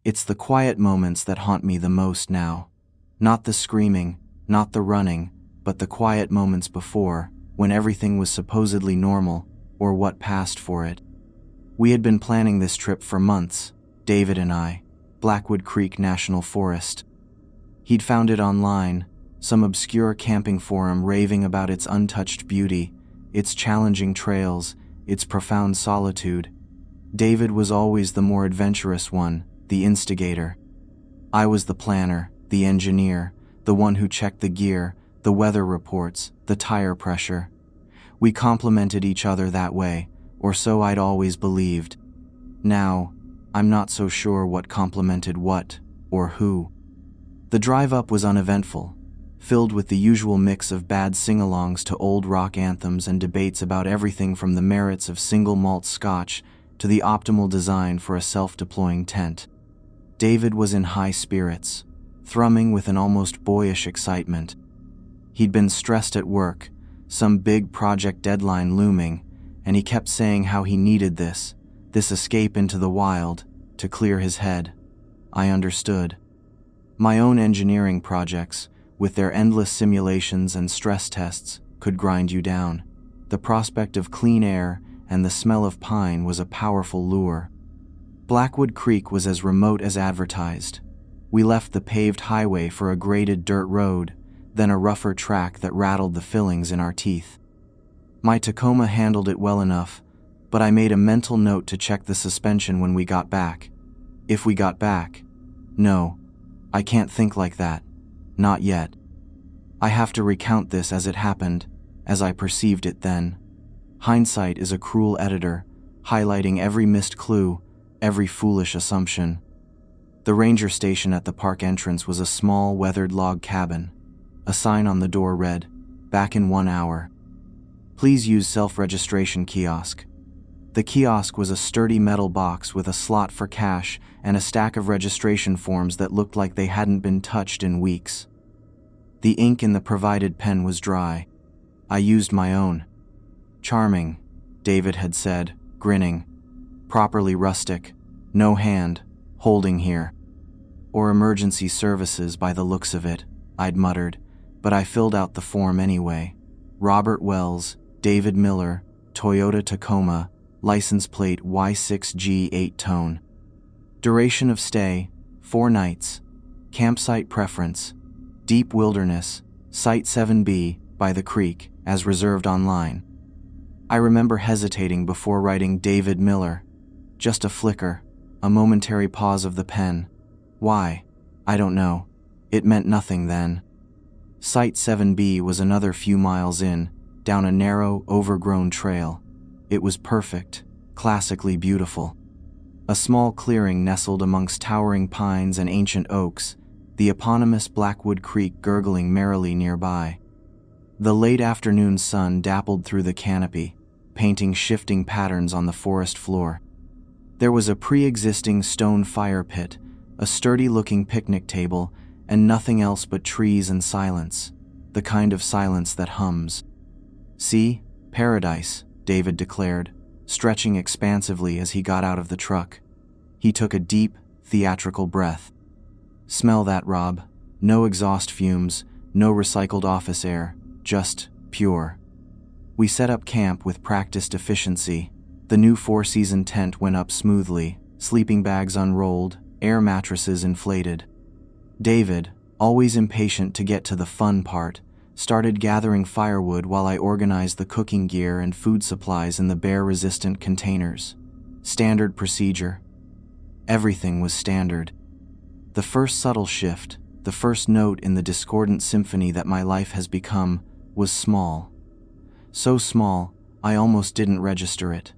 It's the quiet moments that haunt me the most now. Not the screaming, not the running, but the quiet moments before, when everything was supposedly normal, or what passed for it. We had been planning this trip for months, David and I, Blackwood Creek National Forest. He'd found it online, some obscure camping forum raving about its untouched beauty, its challenging trails, its profound solitude. David was always the more adventurous one, the instigator. I was the planner, the engineer, the one who checked the gear, the weather reports, the tire pressure. We complemented each other that way, or so I'd always believed. Now, I'm not so sure what complemented what, or who. The drive up was uneventful, filled with the usual mix of bad sing-alongs to old rock anthems and debates about everything from the merits of single malt scotch to the optimal design for a self-deploying tent. David was in high spirits, thrumming with an almost boyish excitement. He'd been stressed at work, some big project deadline looming, and he kept saying how he needed this escape into the wild, to clear his head. I understood. My own engineering projects, with their endless simulations and stress tests, could grind you down. The prospect of clean air and the smell of pine was a powerful lure. Blackwood Creek was as remote as advertised. We left the paved highway for a graded dirt road, then a rougher track that rattled the fillings in our teeth. My Tacoma handled it well enough, but I made a mental note to check the suspension when we got back. If we got back. No, I can't think like that. Not yet. I have to recount this as it happened, as I perceived it then. Hindsight is a cruel editor, highlighting every missed clue, every foolish assumption. The ranger station at the park entrance was a small, weathered log cabin. A sign on the door read, "Back in 1 hour. Please use self-registration kiosk." The kiosk was a sturdy metal box with a slot for cash and a stack of registration forms that looked like they hadn't been touched in weeks. The ink in the provided pen was dry. I used my own. "Charming," David had said, grinning. "Properly rustic. No hand, holding here. Or emergency services by the looks of it," I'd muttered, but I filled out the form anyway. Robert Wells, David Miller, Toyota Tacoma, license plate Y6G8 tone. Duration of stay, 4 nights. Campsite preference, deep wilderness, Site 7B, by the creek, as reserved online. I remember hesitating before writing David Miller. Just a flicker, a momentary pause of the pen. Why? I don't know. It meant nothing then. Site 7B was another few miles in, down a narrow, overgrown trail. It was perfect, classically beautiful. A small clearing nestled amongst towering pines and ancient oaks, the eponymous Blackwood Creek gurgling merrily nearby. The late afternoon sun dappled through the canopy, painting shifting patterns on the forest floor. There was a pre-existing stone fire pit, a sturdy-looking picnic table, and nothing else but trees and silence, the kind of silence that hums. "See? Paradise," David declared, stretching expansively as he got out of the truck. He took a deep, theatrical breath. "Smell that, Rob. No exhaust fumes, no recycled office air, just pure." We set up camp with practiced efficiency. The new 4-season tent went up smoothly, sleeping bags unrolled, air mattresses inflated. David, always impatient to get to the fun part, started gathering firewood while I organized the cooking gear and food supplies in the bear-resistant containers. Standard procedure. Everything was standard. The first subtle shift, the first note in the discordant symphony that my life has become, was small. So small, I almost didn't register it.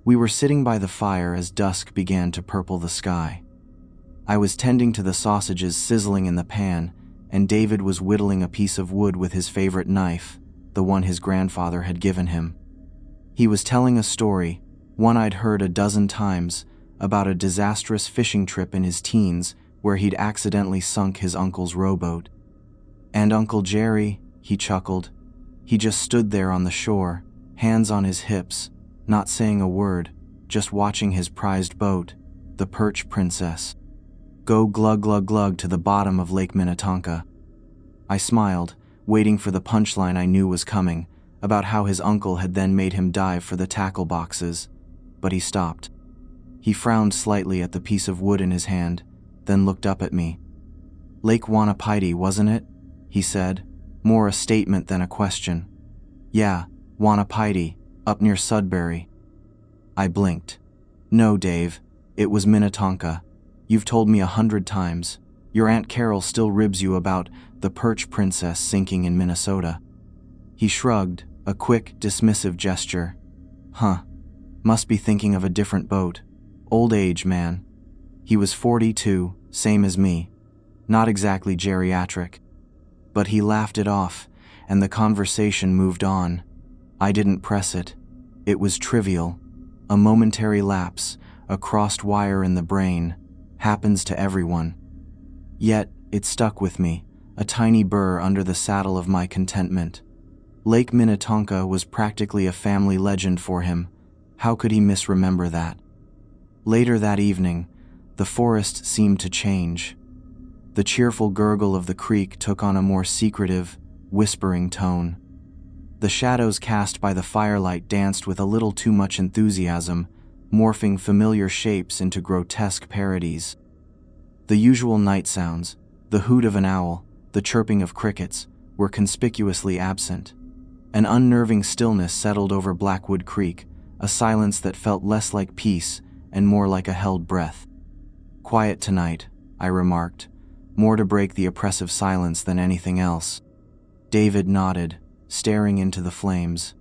We were sitting by the fire as dusk began to purple the sky. I was tending to the sausages sizzling in the pan, and David was whittling a piece of wood with his favorite knife, the one his grandfather had given him. He was telling a story, one I'd heard a dozen times, about a disastrous fishing trip in his teens where he'd accidentally sunk his uncle's rowboat. "And Uncle Jerry," he chuckled. He just stood there on the shore, hands on his hips, not saying a word, just watching his prized boat, the Perch Princess. Go glug glug glug to the bottom of Lake Minnetonka. I smiled, waiting for the punchline I knew was coming, about how his uncle had then made him dive for the tackle boxes, but he stopped. He frowned slightly at the piece of wood in his hand, then looked up at me. Lake Wanapide, wasn't it? He said, more a statement than a question. Yeah, Wanapide, up near Sudbury. I blinked. No, Dave, it was Minnetonka. You've told me 100 times. Your Aunt Carol still ribs you about the Perch Princess sinking in Minnesota. He shrugged, a quick, dismissive gesture. Huh. Must be thinking of a different boat. Old age, man. He was 42, same as me. Not exactly geriatric. But he laughed it off, and the conversation moved on. I didn't press it. It was trivial. A momentary lapse, a crossed wire in the brain. Happens to everyone. Yet, it stuck with me, a tiny burr under the saddle of my contentment. Lake Minnetonka was practically a family legend for him. How could he misremember that? Later that evening, the forest seemed to change. The cheerful gurgle of the creek took on a more secretive, whispering tone. The shadows cast by the firelight danced with a little too much enthusiasm, morphing familiar shapes into grotesque parodies. The usual night sounds, the hoot of an owl, the chirping of crickets, were conspicuously absent. An unnerving stillness settled over Blackwood Creek, a silence that felt less like peace and more like a held breath. Quiet tonight, I remarked, more to break the oppressive silence than anything else. David nodded, staring into the flames.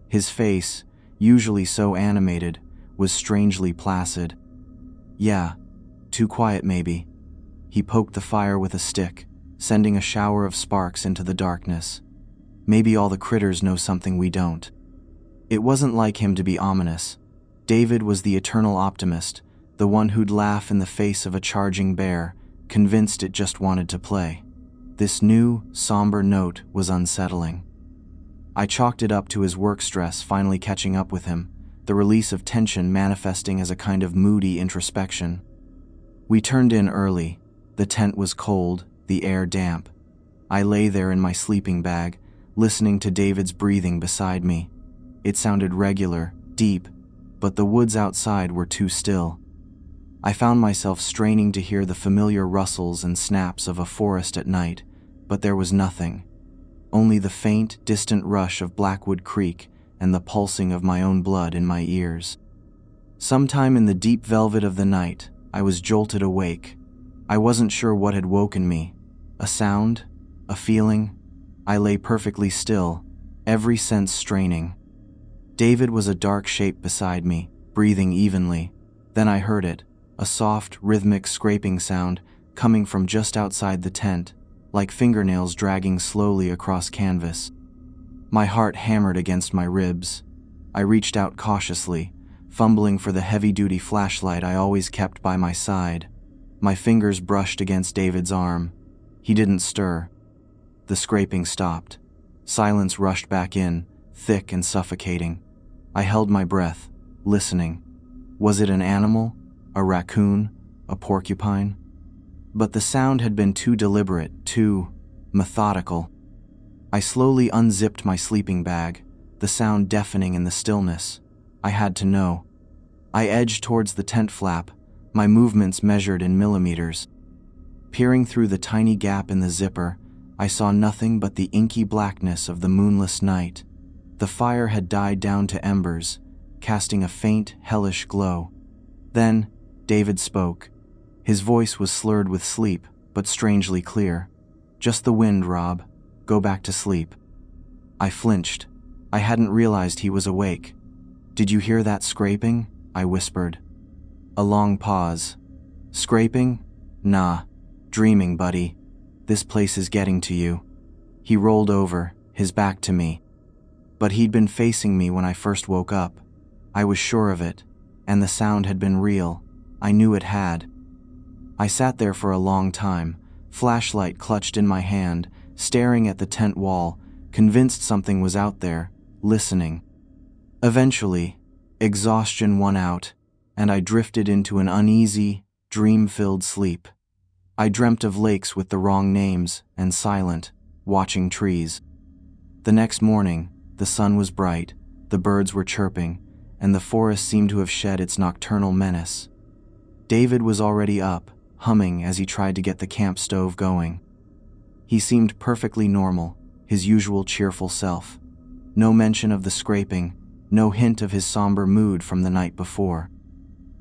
His face, usually so animated, was strangely placid. Yeah, too quiet maybe. He poked the fire with a stick, sending a shower of sparks into the darkness. Maybe all the critters know something we don't. It wasn't like him to be ominous. David was the eternal optimist, the one who'd laugh in the face of a charging bear, convinced it just wanted to play. This new, somber note was unsettling. I chalked it up to his work stress finally catching up with him, the release of tension manifesting as a kind of moody introspection. We turned in early. The tent was cold, the air damp. I lay there in my sleeping bag, listening to David's breathing beside me. It sounded regular, deep, but the woods outside were too still. I found myself straining to hear the familiar rustles and snaps of a forest at night, but there was nothing. Only the faint, distant rush of Blackwood Creek and the pulsing of my own blood in my ears. Sometime in the deep velvet of the night, I was jolted awake. I wasn't sure what had woken me. A sound? A feeling? I lay perfectly still, every sense straining. David was a dark shape beside me, breathing evenly. Then I heard it, a soft, rhythmic scraping sound coming from just outside the tent, like fingernails dragging slowly across canvas. My heart hammered against my ribs. I reached out cautiously, fumbling for the heavy-duty flashlight I always kept by my side. My fingers brushed against David's arm. He didn't stir. The scraping stopped. Silence rushed back in, thick and suffocating. I held my breath, listening. Was it an animal? A raccoon? A porcupine? But the sound had been too deliberate, too methodical. I slowly unzipped my sleeping bag, the sound deafening in the stillness. I had to know. I edged towards the tent flap, my movements measured in millimeters. Peering through the tiny gap in the zipper, I saw nothing but the inky blackness of the moonless night. The fire had died down to embers, casting a faint, hellish glow. Then, David spoke. His voice was slurred with sleep, but strangely clear. Just the wind, Rob. Go back to sleep. I flinched. I hadn't realized he was awake. Did you hear that scraping? I whispered. A long pause. Scraping? Nah. Dreaming, buddy. This place is getting to you. He rolled over, his back to me. But he'd been facing me when I first woke up. I was sure of it, and the sound had been real. I knew it had. I sat there for a long time, flashlight clutched in my hand, staring at the tent wall, convinced something was out there, listening. Eventually, exhaustion won out, and I drifted into an uneasy, dream-filled sleep. I dreamt of lakes with the wrong names and silent, watching trees. The next morning, the sun was bright, the birds were chirping, and the forest seemed to have shed its nocturnal menace. David was already up, humming as he tried to get the camp stove going. He seemed perfectly normal, his usual cheerful self. No mention of the scraping, no hint of his somber mood from the night before.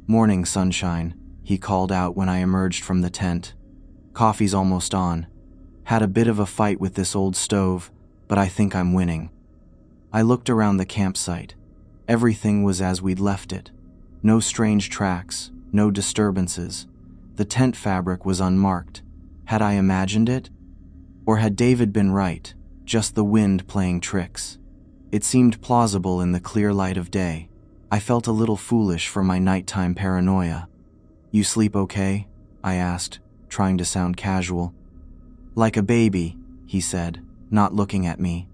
"Morning, sunshine," he called out when I emerged from the tent. "Coffee's almost on. Had a bit of a fight with this old stove, but I think I'm winning." I looked around the campsite. Everything was as we'd left it. No strange tracks, no disturbances. The tent fabric was unmarked. Had I imagined it? Or had David been right, just the wind playing tricks? It seemed plausible in the clear light of day. I felt a little foolish for my nighttime paranoia. "You sleep okay?" I asked, trying to sound casual. "Like a baby," he said, not looking at me.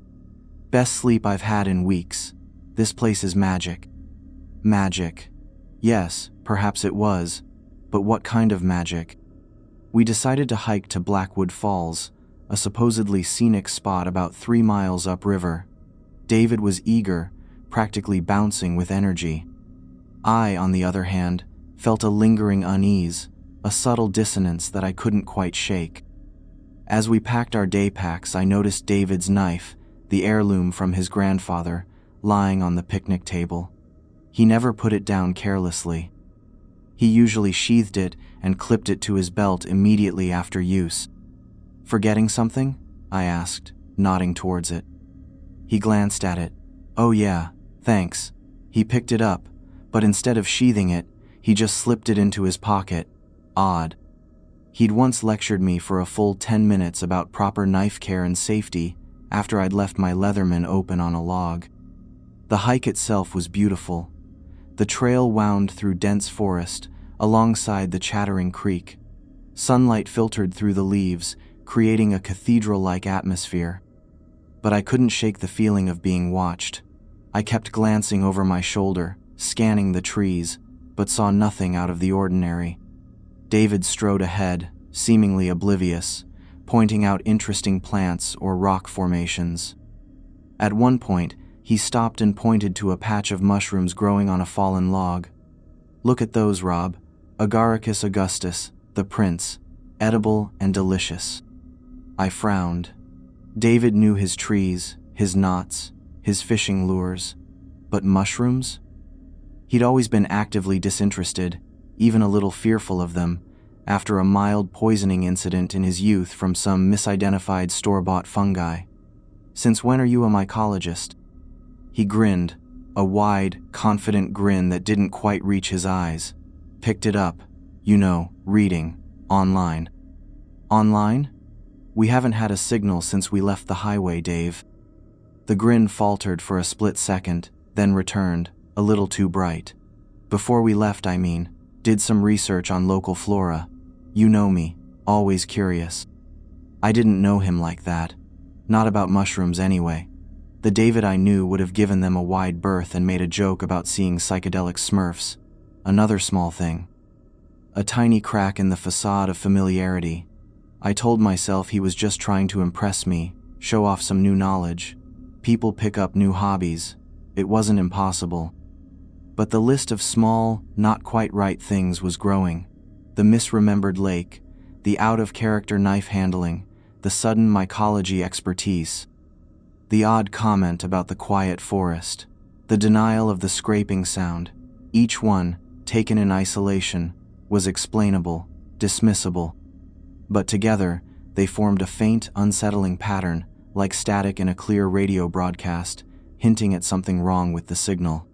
"Best sleep I've had in weeks. This place is magic." Magic. Yes, perhaps it was. But what kind of magic? We decided to hike to Blackwood Falls, a supposedly scenic spot about 3 miles upriver. David was eager, practically bouncing with energy. I, on the other hand, felt a lingering unease, a subtle dissonance that I couldn't quite shake. As we packed our day packs, I noticed David's knife, the heirloom from his grandfather, lying on the picnic table. He never put it down carelessly. He usually sheathed it and clipped it to his belt immediately after use. "Forgetting something?" I asked, nodding towards it. He glanced at it. "Oh yeah, thanks." He picked it up, but instead of sheathing it, he just slipped it into his pocket. Odd. He'd once lectured me for a full 10 minutes about proper knife care and safety after I'd left my Leatherman open on a log. The hike itself was beautiful. The trail wound through dense forest, alongside the chattering creek. Sunlight filtered through the leaves, creating a cathedral-like atmosphere. But I couldn't shake the feeling of being watched. I kept glancing over my shoulder, scanning the trees, but saw nothing out of the ordinary. David strode ahead, seemingly oblivious, pointing out interesting plants or rock formations. At one point, he stopped and pointed to a patch of mushrooms growing on a fallen log. "Look at those, Rob. Agaricus augustus, the prince, edible and delicious." I frowned. David knew his trees, his knots, his fishing lures. But mushrooms? He'd always been actively disinterested, even a little fearful of them, after a mild poisoning incident in his youth from some misidentified store-bought fungi. "Since when are you a mycologist?" He grinned, a wide, confident grin that didn't quite reach his eyes. "Picked it up. You know, reading. Online." "Online? We haven't had a signal since we left the highway, Dave." The grin faltered for a split second, then returned, a little too bright. "Before we left, I mean. Did some research on local flora. You know me, always curious." I didn't know him like that. Not about mushrooms anyway. The David I knew would have given them a wide berth and made a joke about seeing psychedelic smurfs. Another small thing. A tiny crack in the facade of familiarity. I told myself he was just trying to impress me, show off some new knowledge. People pick up new hobbies. It wasn't impossible. But the list of small, not quite right things was growing. The misremembered lake, the out-of-character knife handling, the sudden mycology expertise. The odd comment about the quiet forest, the denial of the scraping sound, each one, taken in isolation, was explainable, dismissible. But together, they formed a faint, unsettling pattern, like static in a clear radio broadcast, hinting at something wrong with the signal.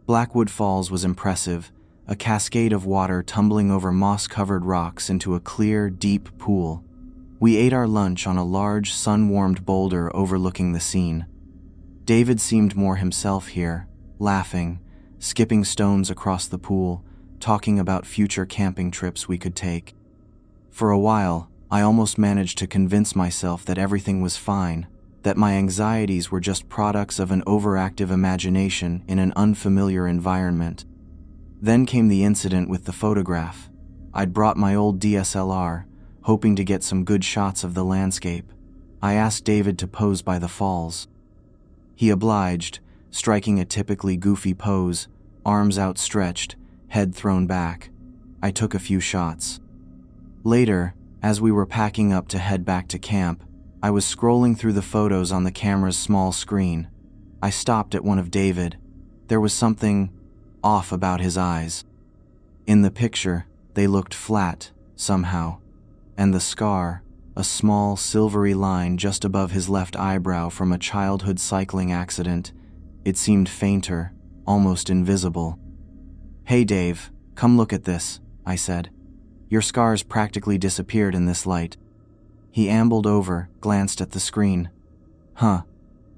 Blackwood Falls was impressive, a cascade of water tumbling over moss-covered rocks into a clear, deep pool. We ate our lunch on a large, sun-warmed boulder overlooking the scene. David seemed more himself here, laughing, skipping stones across the pool, talking about future camping trips we could take. For a while, I almost managed to convince myself that everything was fine, that my anxieties were just products of an overactive imagination in an unfamiliar environment. Then came the incident with the photograph. I'd brought my old DSLR, hoping to get some good shots of the landscape. I asked David to pose by the falls. He obliged, striking a typically goofy pose, arms outstretched, head thrown back. I took a few shots. Later, as we were packing up to head back to camp, I was scrolling through the photos on the camera's small screen. I stopped at one of David. There was something off about his eyes. In the picture, they looked flat, somehow, and the scar, a small silvery line just above his left eyebrow from a childhood cycling accident, it seemed fainter, almost invisible. "Hey Dave, come look at this," I said. "Your scars practically disappeared in this light." He ambled over, glanced at the screen. "Huh,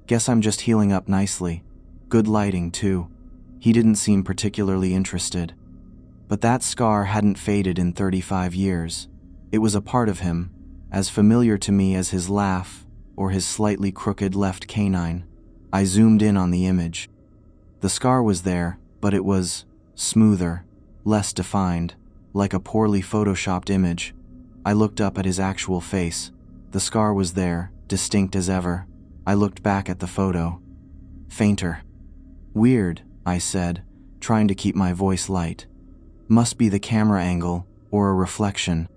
guess I'm just healing up nicely. Good lighting, too." He didn't seem particularly interested. But that scar hadn't faded in 35 years. It was a part of him, as familiar to me as his laugh or his slightly crooked left canine. I zoomed in on the image. The scar was there, but it was smoother, less defined, like a poorly photoshopped image. I looked up at his actual face. The scar was there, distinct as ever. I looked back at the photo. Fainter. "Weird," I said, trying to keep my voice light. "Must be the camera angle, or a reflection."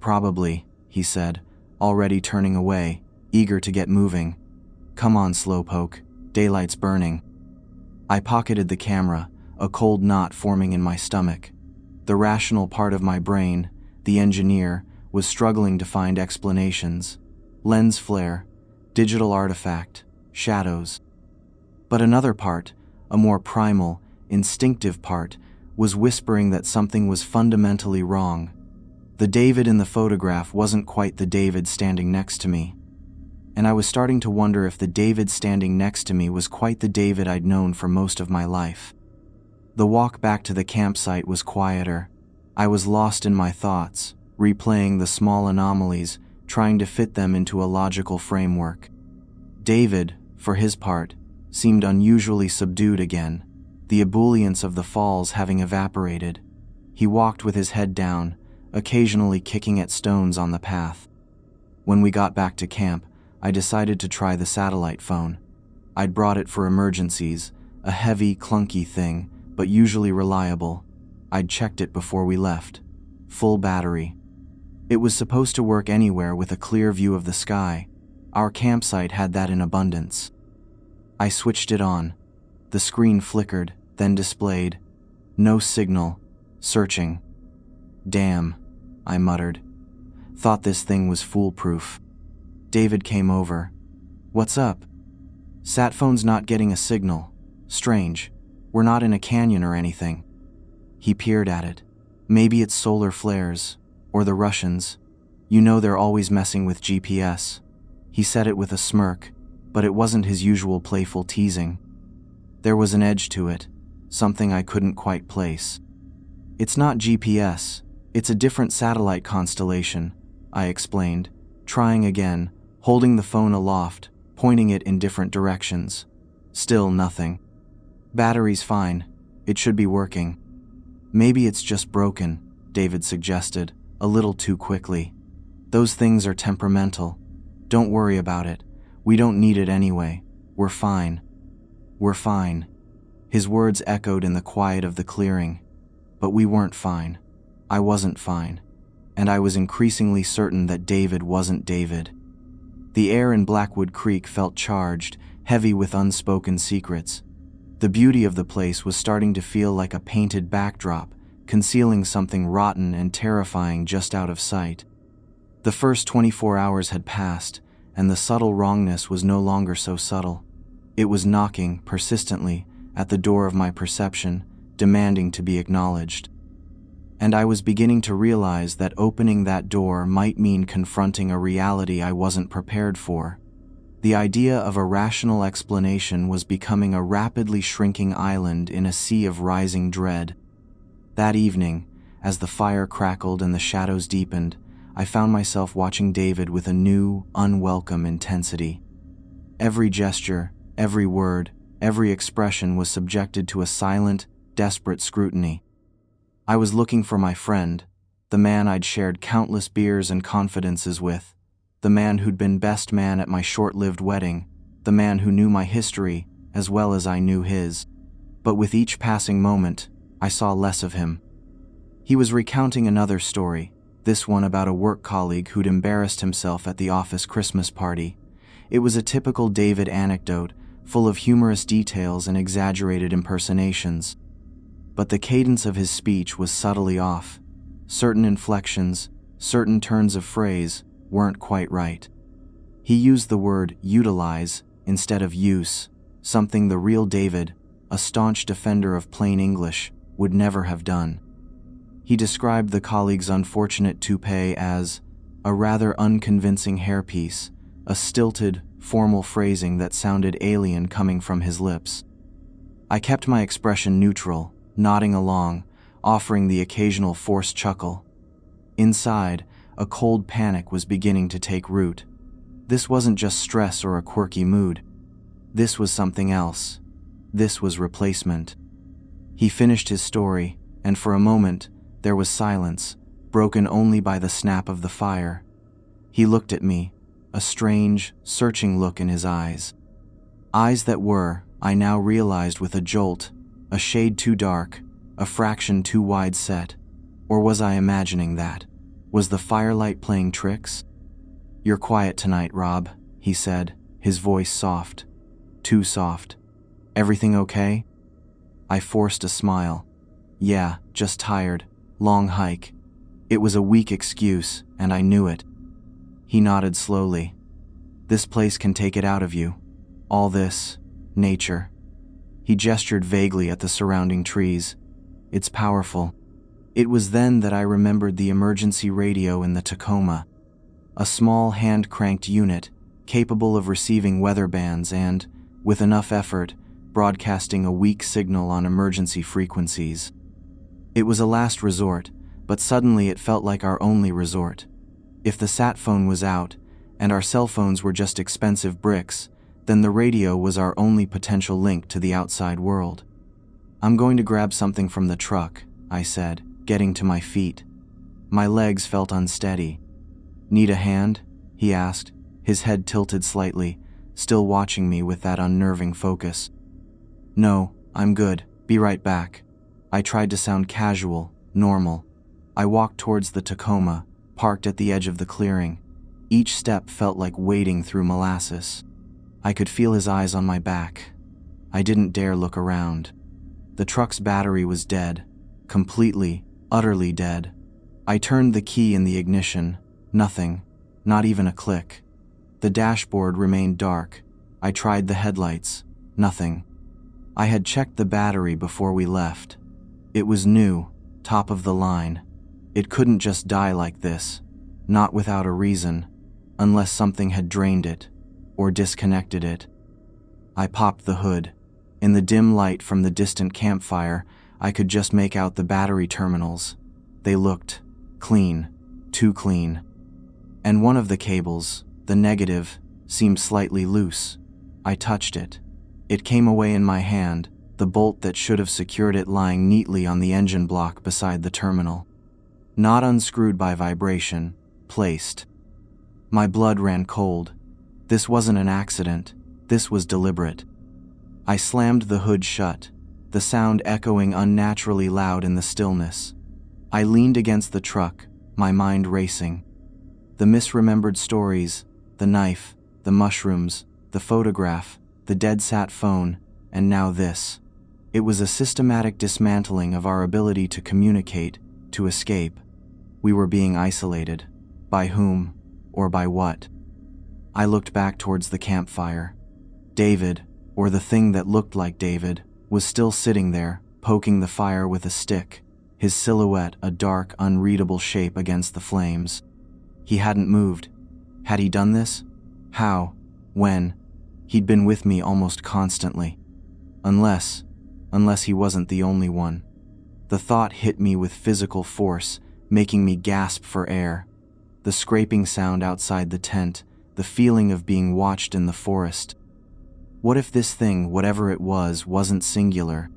"Probably," he said, already turning away, eager to get moving. "Come on, slowpoke, daylight's burning." I pocketed the camera, a cold knot forming in my stomach. The rational part of my brain, the engineer, was struggling to find explanations. Lens flare, digital artifact, shadows. But another part, a more primal, instinctive part, was whispering that something was fundamentally wrong. The David in the photograph wasn't quite the David standing next to me. And I was starting to wonder if the David standing next to me was quite the David I'd known for most of my life. The walk back to the campsite was quieter. I was lost in my thoughts, replaying the small anomalies, trying to fit them into a logical framework. David, for his part, seemed unusually subdued again, the ebullience of the falls having evaporated. He walked with his head down, occasionally kicking at stones on the path. When we got back to camp, I decided to try the satellite phone. I'd brought it for emergencies, a heavy, clunky thing, but usually reliable. I'd checked it before we left. Full battery. It was supposed to work anywhere with a clear view of the sky. Our campsite had that in abundance. I switched it on. The screen flickered, then displayed. No signal. Searching. "Damn," I muttered. Thought this thing was foolproof. David came over. "What's up?" "Sat phone's not getting a signal. Strange. We're not in a canyon or anything." He peered at it. "Maybe it's solar flares. Or the Russians. You know they're always messing with GPS." He said it with a smirk, but it wasn't his usual playful teasing. There was an edge to it, something I couldn't quite place. "It's not GPS. It's a different satellite constellation," I explained, trying again, holding the phone aloft, pointing it in different directions. Still nothing. "Battery's fine. It should be working." "Maybe it's just broken," David suggested, a little too quickly. "Those things are temperamental. Don't worry about it. We don't need it anyway. We're fine." "We're fine." His words echoed in the quiet of the clearing. But we weren't fine. I wasn't fine. And I was increasingly certain that David wasn't David. The air in Blackwood Creek felt charged, heavy with unspoken secrets. The beauty of the place was starting to feel like a painted backdrop, concealing something rotten and terrifying just out of sight. The first 24 hours had passed, and the subtle wrongness was no longer so subtle. It was knocking, persistently, at the door of my perception, demanding to be acknowledged. And I was beginning to realize that opening that door might mean confronting a reality I wasn't prepared for. The idea of a rational explanation was becoming a rapidly shrinking island in a sea of rising dread. That evening, as the fire crackled and the shadows deepened, I found myself watching David with a new, unwelcome intensity. Every gesture, every word, every expression was subjected to a silent, desperate scrutiny. I was looking for my friend, the man I'd shared countless beers and confidences with, the man who'd been best man at my short-lived wedding, the man who knew my history as well as I knew his. But with each passing moment, I saw less of him. He was recounting another story, this one about a work colleague who'd embarrassed himself at the office Christmas party. It was a typical David anecdote, full of humorous details and exaggerated impersonations. But the cadence of his speech was subtly off. Certain inflections, certain turns of phrase weren't quite right. He used the word utilize instead of use, something the real David, a staunch defender of plain English, would never have done. He described the colleague's unfortunate toupee as a rather unconvincing hairpiece, a stilted, formal phrasing that sounded alien coming from his lips. I kept my expression neutral, nodding along, offering the occasional forced chuckle. Inside, a cold panic was beginning to take root. This wasn't just stress or a quirky mood. This was something else. This was replacement. He finished his story, and for a moment, there was silence, broken only by the snap of the fire. He looked at me, a strange, searching look in his eyes. Eyes that were, I now realized with a jolt, a shade too dark, a fraction too wide set. Or was I imagining that? Was the firelight playing tricks? "You're quiet tonight, Rob," he said, his voice soft. Too soft. "Everything okay?" I forced a smile. "Yeah, just tired. Long hike." It was a weak excuse, and I knew it. He nodded slowly. "This place can take it out of you. All this, nature." He gestured vaguely at the surrounding trees. "It's powerful." It was then that I remembered the emergency radio in the Tacoma. A small hand-cranked unit, capable of receiving weather bands and, with enough effort, broadcasting a weak signal on emergency frequencies. It was a last resort, but suddenly it felt like our only resort. If the sat phone was out, and our cell phones were just expensive bricks, then the radio was our only potential link to the outside world. "I'm going to grab something from the truck," I said, getting to my feet. My legs felt unsteady. "Need a hand?" he asked, his head tilted slightly, still watching me with that unnerving focus. "No, I'm good. Be right back." I tried to sound casual, normal. I walked towards the Tacoma, parked at the edge of the clearing. Each step felt like wading through molasses. I could feel his eyes on my back. I didn't dare look around. The truck's battery was dead. Completely, utterly dead. I turned the key in the ignition. Nothing. Not even a click. The dashboard remained dark. I tried the headlights. Nothing. I had checked the battery before we left. It was new, top of the line. It couldn't just die like this. Not without a reason. Unless something had drained it, or disconnected it. I popped the hood. In the dim light from the distant campfire, I could just make out the battery terminals. They looked clean, too clean. And one of the cables, the negative, seemed slightly loose. I touched it. It came away in my hand, the bolt that should have secured it lying neatly on the engine block beside the terminal. Not unscrewed by vibration, placed. My blood ran cold. This wasn't an accident. This was deliberate. I slammed the hood shut, the sound echoing unnaturally loud in the stillness. I leaned against the truck, my mind racing. The misremembered stories, the knife, the mushrooms, the photograph, the dead sat phone, and now this. It was a systematic dismantling of our ability to communicate, to escape. We were being isolated. By whom, or by what? I looked back towards the campfire. David, or the thing that looked like David, was still sitting there, poking the fire with a stick, his silhouette a dark, unreadable shape against the flames. He hadn't moved. Had he done this? How? When? He'd been with me almost constantly. Unless he wasn't the only one. The thought hit me with physical force, making me gasp for air. The scraping sound outside the tent, the feeling of being watched in the forest. What if this thing, whatever it was, wasn't singular?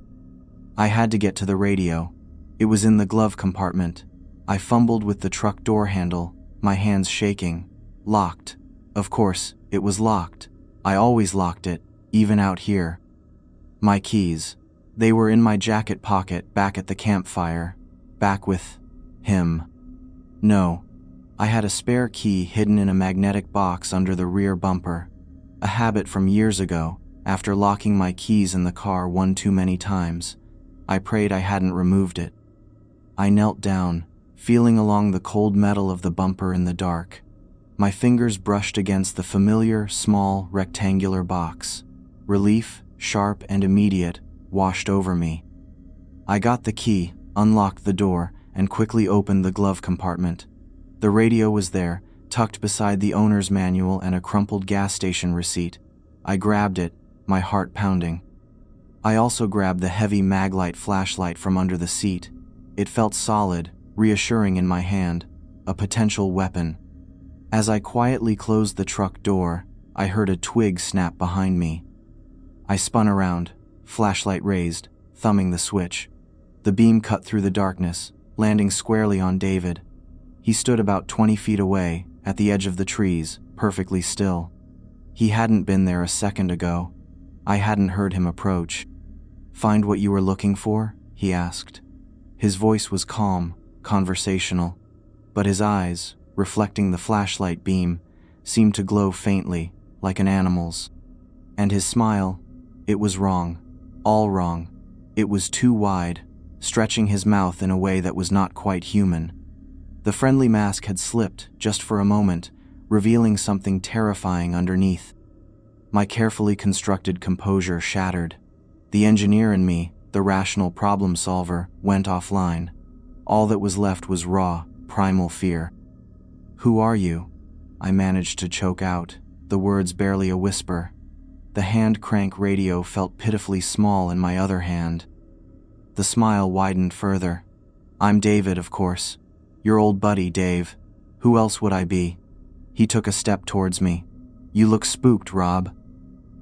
I had to get to the radio. It was in the glove compartment. I fumbled with the truck door handle, my hands shaking. Locked. Of course, it was locked. I always locked it, even out here. My keys. They were in my jacket pocket back at the campfire. Back with him. No. I had a spare key hidden in a magnetic box under the rear bumper. A habit from years ago, after locking my keys in the car one too many times. I prayed I hadn't removed it. I knelt down, feeling along the cold metal of the bumper in the dark. My fingers brushed against the familiar, small, rectangular box. Relief, sharp and immediate, washed over me. I got the key, unlocked the door, and quickly opened the glove compartment. The radio was there, tucked beside the owner's manual and a crumpled gas station receipt. I grabbed it, my heart pounding. I also grabbed the heavy Maglite flashlight from under the seat. It felt solid, reassuring in my hand, a potential weapon. As I quietly closed the truck door, I heard a twig snap behind me. I spun around, flashlight raised, thumbing the switch. The beam cut through the darkness, landing squarely on David. He stood about 20 feet away, at the edge of the trees, perfectly still. He hadn't been there a second ago. I hadn't heard him approach. "Find what you were looking for?" he asked. His voice was calm, conversational, but his eyes, reflecting the flashlight beam, seemed to glow faintly, like an animal's. And his smile, it was wrong, all wrong. It was too wide, stretching his mouth in a way that was not quite human. The friendly mask had slipped, just for a moment, revealing something terrifying underneath. My carefully constructed composure shattered. The engineer in me, the rational problem solver, went offline. All that was left was raw, primal fear. "Who are you?" I managed to choke out, the words barely a whisper. The hand crank radio felt pitifully small in my other hand. The smile widened further. "I'm David, of course. Your old buddy, Dave. Who else would I be?" He took a step towards me. "You look spooked, Rob.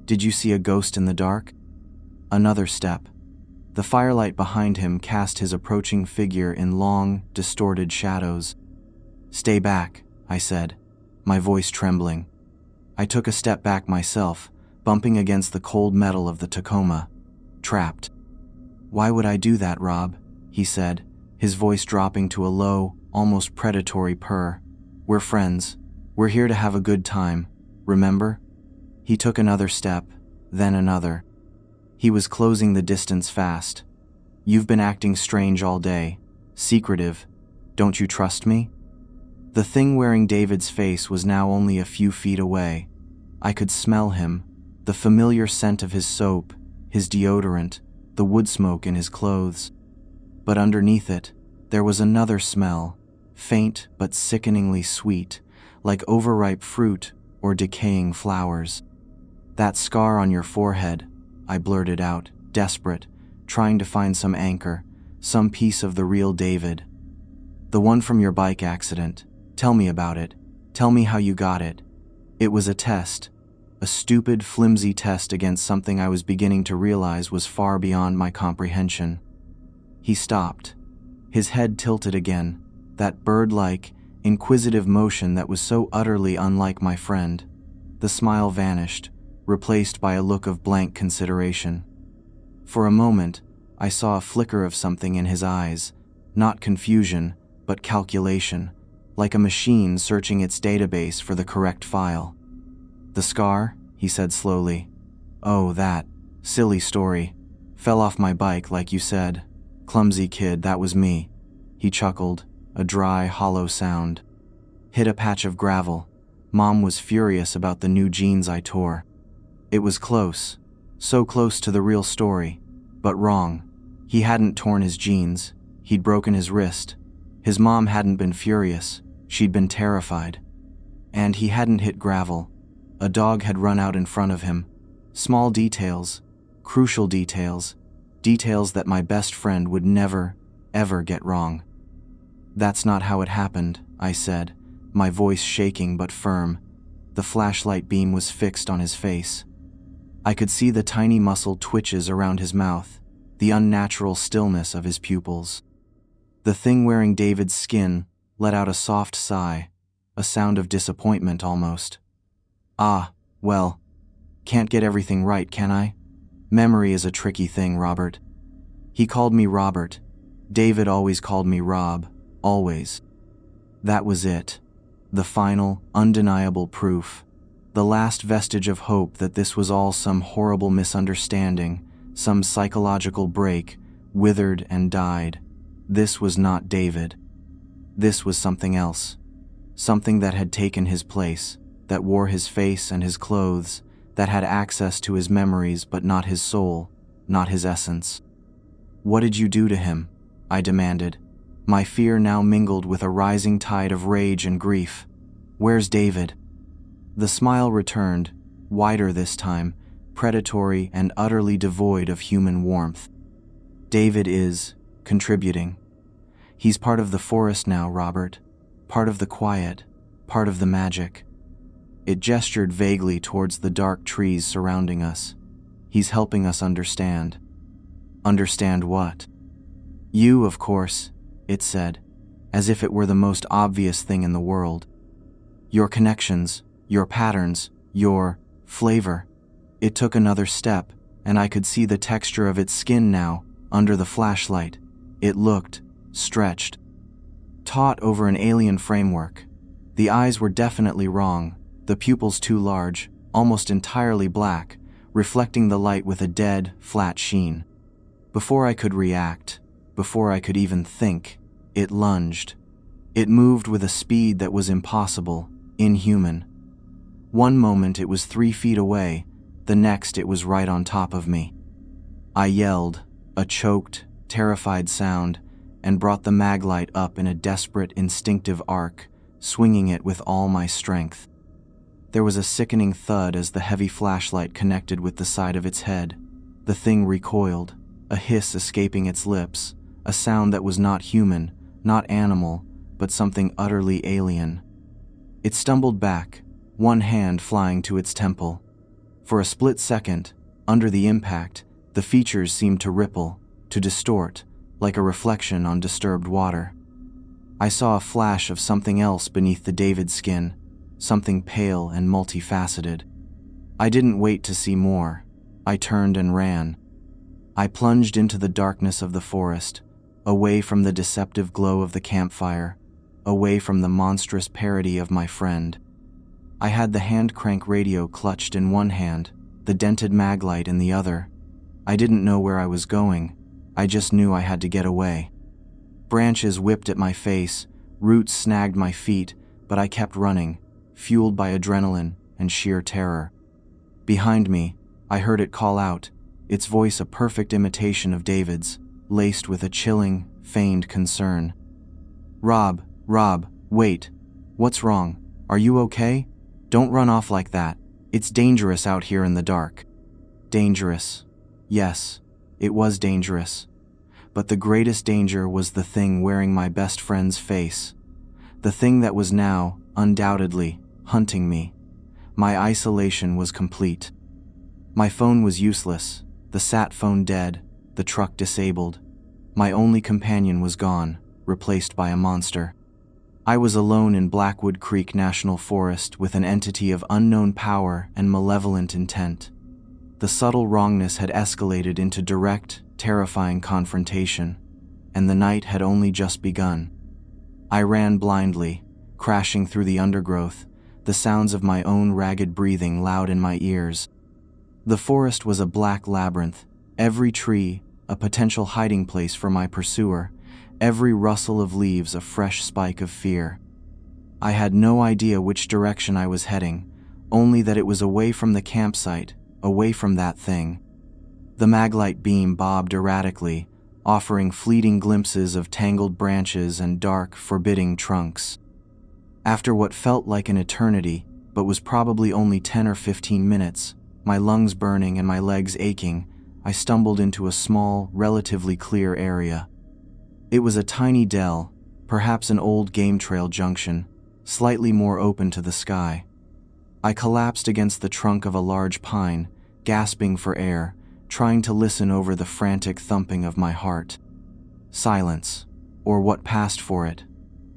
Did you see a ghost in the dark?" Another step. The firelight behind him cast his approaching figure in long, distorted shadows. "Stay back," I said, my voice trembling. I took a step back myself, bumping against the cold metal of the Tacoma. Trapped. "Why would I do that, Rob?" he said, his voice dropping to a low, almost predatory purr. "We're friends. We're here to have a good time, remember?" He took another step, then another. He was closing the distance fast. "You've been acting strange all day. Secretive. Don't you trust me?" The thing wearing David's face was now only a few feet away. I could smell him, the familiar scent of his soap, his deodorant, the wood smoke in his clothes. But underneath it, there was another smell, faint but sickeningly sweet, like overripe fruit or decaying flowers. "That scar on your forehead," I blurted out, desperate, trying to find some anchor, some piece of the real David. "The one from your bike accident. Tell me about it. Tell me how you got it." It was a test, a stupid, flimsy test against something I was beginning to realize was far beyond my comprehension. He stopped. His head tilted again, that bird-like, inquisitive motion that was so utterly unlike my friend. The smile vanished, replaced by a look of blank consideration. For a moment, I saw a flicker of something in his eyes, not confusion, but calculation, like a machine searching its database for the correct file. "The scar?" he said slowly. "Oh, that. Silly story. Fell off my bike, like you said. Clumsy kid, that was me." He chuckled, a dry, hollow sound. "Hit a patch of gravel. Mom was furious about the new jeans I tore. It was close, so close to the real story, but wrong. He hadn't torn his jeans. He'd broken his wrist. His mom hadn't been furious. She'd been terrified. And he hadn't hit gravel. A dog had run out in front of him. Small details, crucial details, details that my best friend would never, ever get wrong." "That's not how it happened," I said, my voice shaking but firm. The flashlight beam was fixed on his face. I could see the tiny muscle twitches around his mouth, the unnatural stillness of his pupils. The thing wearing David's skin let out a soft sigh, a sound of disappointment almost. Ah, well, can't get everything right, can I? Memory is a tricky thing, Robert. He called me Robert. David always called me Rob, always. That was it. The final, undeniable proof. The last vestige of hope that this was all some horrible misunderstanding, some psychological break, withered and died. This was not David. This was something else. Something that had taken his place, that wore his face and his clothes, that had access to his memories but not his soul, not his essence. What did you do to him? I demanded, my fear now mingled with a rising tide of rage and grief. Where's David? The smile returned, wider this time, predatory and utterly devoid of human warmth. David is contributing. He's part of the forest now, Robert. Part of the quiet, part of the magic. It gestured vaguely towards the dark trees surrounding us. He's helping us understand. Understand what? You, of course, it said, as if it were the most obvious thing in the world. Your connections, your patterns, your flavor. It took another step, and I could see the texture of its skin now, under the flashlight. It looked stretched. Taut over an alien framework. The eyes were definitely wrong, the pupils too large, almost entirely black, reflecting the light with a dead, flat sheen. Before I could react, before I could even think, it lunged. It moved with a speed that was impossible, inhuman. One moment it was 3 feet away, the next it was right on top of me. I yelled, a choked, terrified sound, and brought the maglite up in a desperate, instinctive arc, swinging it with all my strength. There was a sickening thud as the heavy flashlight connected with the side of its head. The thing recoiled, a hiss escaping its lips, a sound that was not human, not animal, but something utterly alien. It stumbled back, one hand flying to its temple. For a split second, under the impact, the features seemed to ripple, to distort, like a reflection on disturbed water. I saw a flash of something else beneath the David skin, something pale and multifaceted. I didn't wait to see more. I turned and ran. I plunged into the darkness of the forest, away from the deceptive glow of the campfire, away from the monstrous parody of my friend. I had the hand-crank radio clutched in one hand, the dented maglite in the other. I didn't know where I was going. I just knew I had to get away. Branches whipped at my face, roots snagged my feet, but I kept running, fueled by adrenaline and sheer terror. Behind me, I heard it call out, its voice a perfect imitation of David's, laced with a chilling, feigned concern. Rob, wait. What's wrong? Are you okay? Don't run off like that. It's dangerous out here in the dark. Dangerous. Yes, it was dangerous. But the greatest danger was the thing wearing my best friend's face. The thing that was now, undoubtedly, hunting me. My isolation was complete. My phone was useless, the sat phone dead, the truck disabled. My only companion was gone, replaced by a monster. I was alone in Blackwood Creek National Forest with an entity of unknown power and malevolent intent. The subtle wrongness had escalated into direct, terrifying confrontation, and the night had only just begun. I ran blindly, crashing through the undergrowth, the sounds of my own ragged breathing loud in my ears. The forest was a black labyrinth, every tree a potential hiding place for my pursuer, every rustle of leaves a fresh spike of fear. I had no idea which direction I was heading, only that it was away from the campsite, away from that thing. The maglite beam bobbed erratically, offering fleeting glimpses of tangled branches and dark, forbidding trunks. After what felt like an eternity, but was probably only 10 or 15 minutes, my lungs burning and my legs aching, I stumbled into a small, relatively clear area. It was a tiny dell, perhaps an old game trail junction, slightly more open to the sky. I collapsed against the trunk of a large pine, gasping for air, trying to listen over the frantic thumping of my heart. Silence, or what passed for it.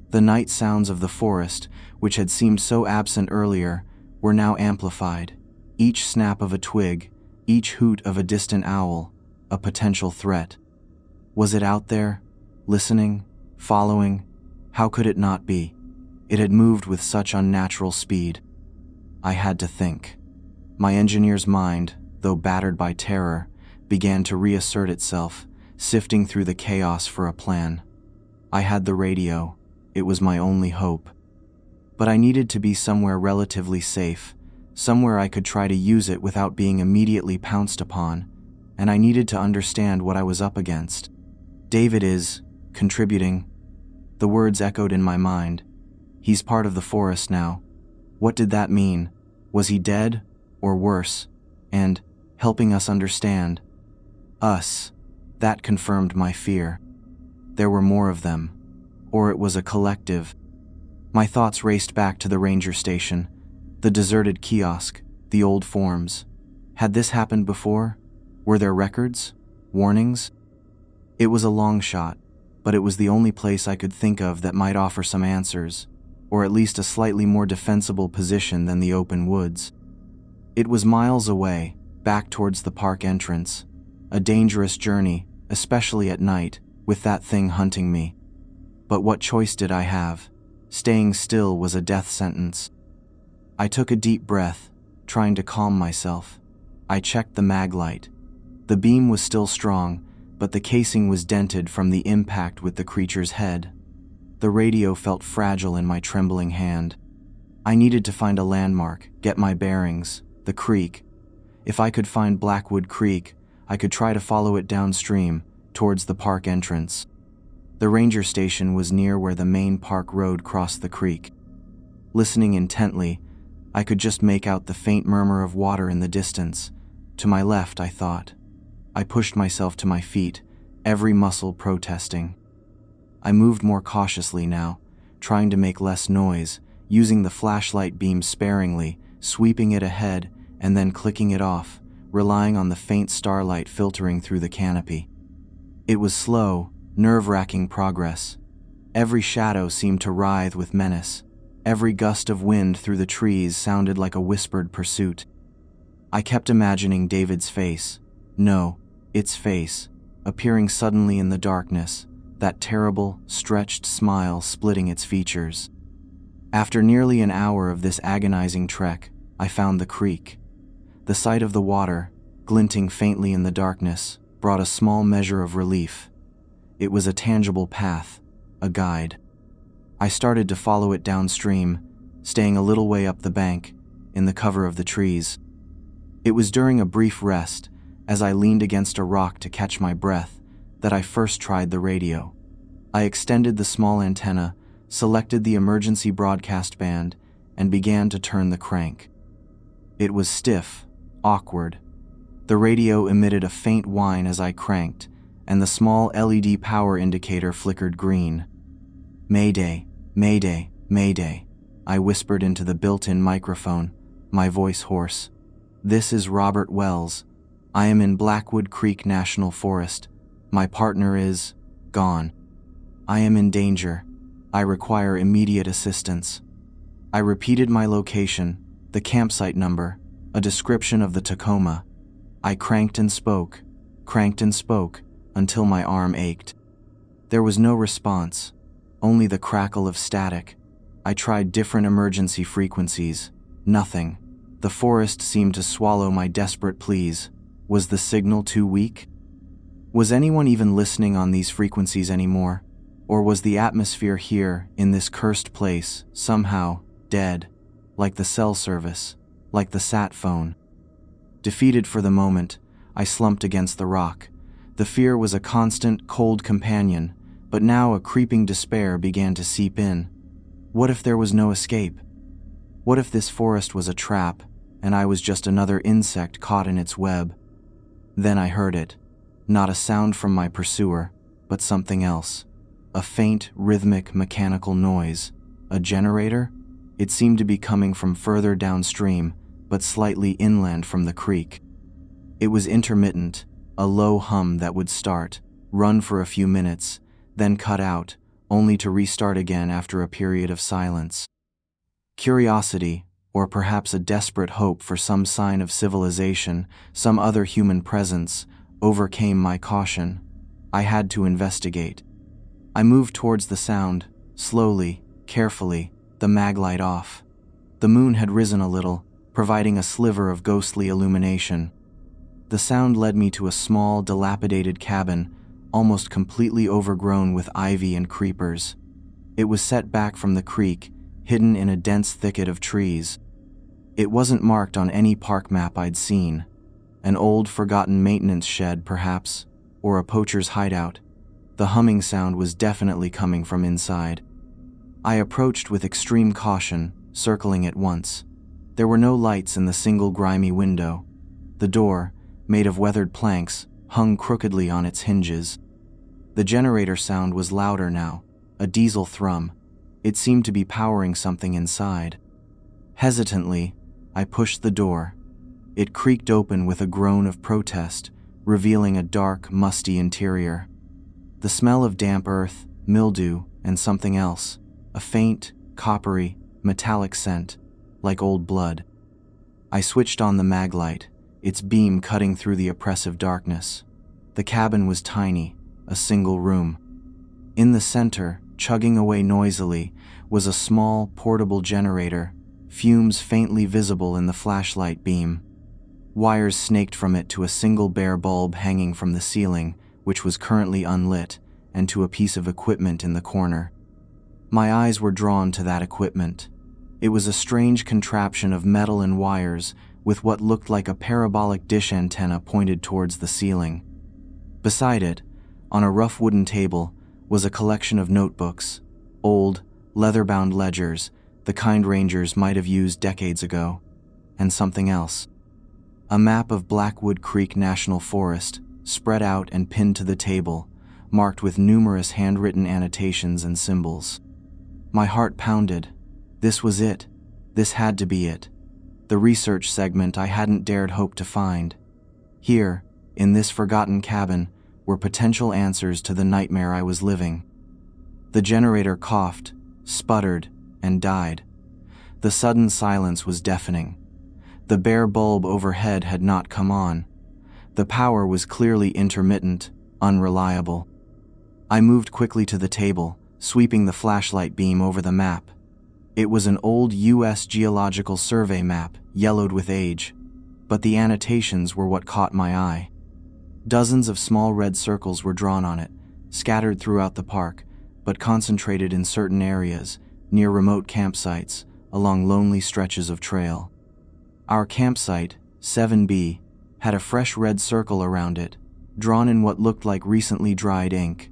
The night sounds of the forest, which had seemed so absent earlier, were now amplified. Each snap of a twig, each hoot of a distant owl, a potential threat. Was it out there, listening, following? How could it not be? It had moved with such unnatural speed. I had to think. My engineer's mind, though battered by terror, began to reassert itself, sifting through the chaos for a plan. I had the radio. It was my only hope. But I needed to be somewhere relatively safe, somewhere I could try to use it without being immediately pounced upon, and I needed to understand what I was up against. David is contributing. The words echoed in my mind. He's part of the forest now. What did that mean? Was he dead, or worse, and helping us understand? Us. That confirmed my fear. There were more of them, or it was a collective. My thoughts raced back to the ranger station, the deserted kiosk, the old forms. Had this happened before? Were there records? Warnings? It was a long shot, but it was the only place I could think of that might offer some answers, or at least a slightly more defensible position than the open woods. It was miles away, back towards the park entrance. A dangerous journey, especially at night, with that thing hunting me. But what choice did I have? Staying still was a death sentence. I took a deep breath, trying to calm myself. I checked the mag light. The beam was still strong, but the casing was dented from the impact with the creature's head. The radio felt fragile in my trembling hand. I needed to find a landmark, get my bearings, the creek. If I could find Blackwood Creek, I could try to follow it downstream, towards the park entrance. The ranger station was near where the main park road crossed the creek. Listening intently, I could just make out the faint murmur of water in the distance. To my left, I thought. I pushed myself to my feet, every muscle protesting. I moved more cautiously now, trying to make less noise, using the flashlight beam sparingly, sweeping it ahead and then clicking it off, relying on the faint starlight filtering through the canopy. It was slow, nerve-wracking progress. Every shadow seemed to writhe with menace. Every gust of wind through the trees sounded like a whispered pursuit. I kept imagining David's face. No, its face, appearing suddenly in the darkness, that terrible, stretched smile splitting its features. After nearly an hour of this agonizing trek, I found the creek. The sight of the water, glinting faintly in the darkness, brought a small measure of relief. It was a tangible path, a guide. I started to follow it downstream, staying a little way up the bank, in the cover of the trees. It was during a brief rest, as I leaned against a rock to catch my breath, that I first tried the radio. I extended the small antenna, selected the emergency broadcast band, and began to turn the crank. It was stiff, awkward. The radio emitted a faint whine as I cranked, and the small LED power indicator flickered green. "Mayday, Mayday, Mayday," I whispered into the built-in microphone, my voice hoarse. "This is Robert Wells. I am in Blackwood Creek National Forest. My partner is gone. I am in danger. I require immediate assistance." I repeated my location, the campsite number, a description of the Tacoma. I cranked and spoke, until my arm ached. There was no response, only the crackle of static. I tried different emergency frequencies. Nothing. The forest seemed to swallow my desperate pleas. Was the signal too weak? Was anyone even listening on these frequencies anymore? Or was the atmosphere here, in this cursed place, somehow dead, like the cell service, like the sat phone? Defeated for the moment, I slumped against the rock. The fear was a constant, cold companion, but now a creeping despair began to seep in. What if there was no escape? What if this forest was a trap, and I was just another insect caught in its web? Then I heard it. Not a sound from my pursuer, but something else. A faint, rhythmic, mechanical noise. A generator? It seemed to be coming from further downstream, but slightly inland from the creek. It was intermittent, a low hum that would start, run for a few minutes, then cut out, only to restart again after a period of silence. Curiosity, or perhaps a desperate hope for some sign of civilization, some other human presence, overcame my caution. I had to investigate. I moved towards the sound, slowly, carefully, the mag light off. The moon had risen a little, providing a sliver of ghostly illumination. The sound led me to a small, dilapidated cabin, almost completely overgrown with ivy and creepers. It was set back from the creek, hidden in a dense thicket of trees. It wasn't marked on any park map I'd seen. An old, forgotten maintenance shed, perhaps, or a poacher's hideout. The humming sound was definitely coming from inside. I approached with extreme caution, circling it once. There were no lights in the single grimy window. The door, made of weathered planks, hung crookedly on its hinges. The generator sound was louder now, a diesel thrum. It seemed to be powering something inside. Hesitantly, I pushed the door. It creaked open with a groan of protest, revealing a dark, musty interior. The smell of damp earth, mildew, and something else, a faint, coppery, metallic scent, like old blood. I switched on the mag light, its beam cutting through the oppressive darkness. The cabin was tiny, a single room. In the center, chugging away noisily, was a small, portable generator, fumes faintly visible in the flashlight beam. Wires snaked from it to a single bare bulb hanging from the ceiling, which was currently unlit, and to a piece of equipment in the corner. My eyes were drawn to that equipment. It was a strange contraption of metal and wires, with what looked like a parabolic dish antenna pointed towards the ceiling. Beside it, on a rough wooden table, was a collection of notebooks, old, leather-bound ledgers, the kind rangers might have used decades ago, and something else. A map of Blackwood Creek National Forest, spread out and pinned to the table, marked with numerous handwritten annotations and symbols. My heart pounded. This was it. This had to be it. The research segment I hadn't dared hope to find. Here, in this forgotten cabin, were potential answers to the nightmare I was living. The generator coughed, sputtered, and died. The sudden silence was deafening. The bare bulb overhead had not come on. The power was clearly intermittent, unreliable. I moved quickly to the table, sweeping the flashlight beam over the map. It was an old U.S. Geological Survey map, yellowed with age, but the annotations were what caught my eye. Dozens of small red circles were drawn on it, scattered throughout the park, but concentrated in certain areas, near remote campsites, along lonely stretches of trail. Our campsite, 7B, had a fresh red circle around it, drawn in what looked like recently dried ink.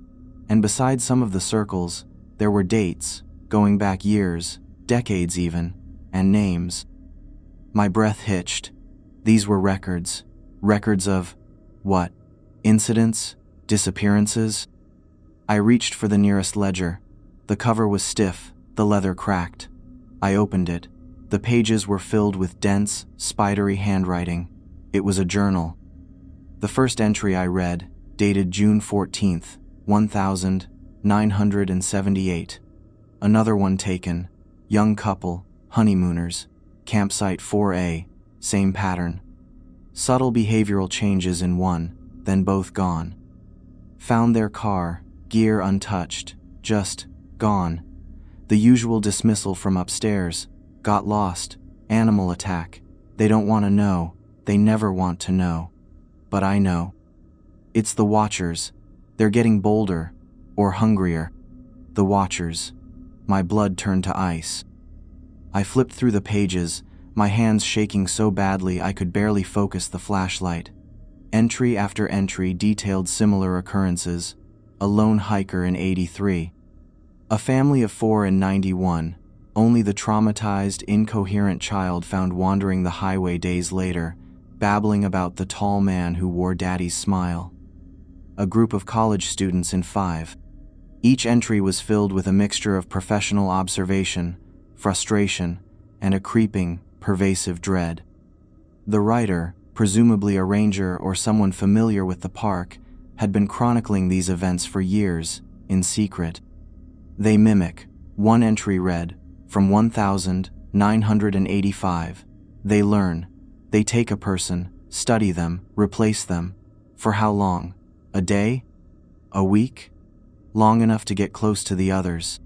And beside some of the circles, there were dates, going back years, decades even, and names. My breath hitched. These were records. Records of what? Incidents? Disappearances? I reached for the nearest ledger. The cover was stiff, the leather cracked. I opened it. The pages were filled with dense, spidery handwriting. It was a journal. The first entry I read, dated June 14th, 1978. Another one taken, young couple, honeymooners, campsite 4A, same pattern. Subtle behavioral changes in one, then both gone. Found their car, gear untouched, just gone. The usual dismissal from upstairs, got lost, animal attack. They don't want to know, they never want to know. But I know. It's the Watchers. They're getting bolder, or hungrier. The Watchers. My blood turned to ice. I flipped through the pages, my hands shaking so badly I could barely focus the flashlight. Entry after entry detailed similar occurrences. A lone hiker in 83. A family of 4 in 91. Only the traumatized, incoherent child found wandering the highway days later, babbling about the tall man who wore Daddy's smile. A group of college students in 5. Each entry was filled with a mixture of professional observation, frustration, and a creeping, pervasive dread. The writer, presumably a ranger or someone familiar with the park, had been chronicling these events for years, in secret. They mimic. One entry read, from 1985. They learn. They take a person, study them, replace them. For how long? A day? A week? Long enough to get close to the others.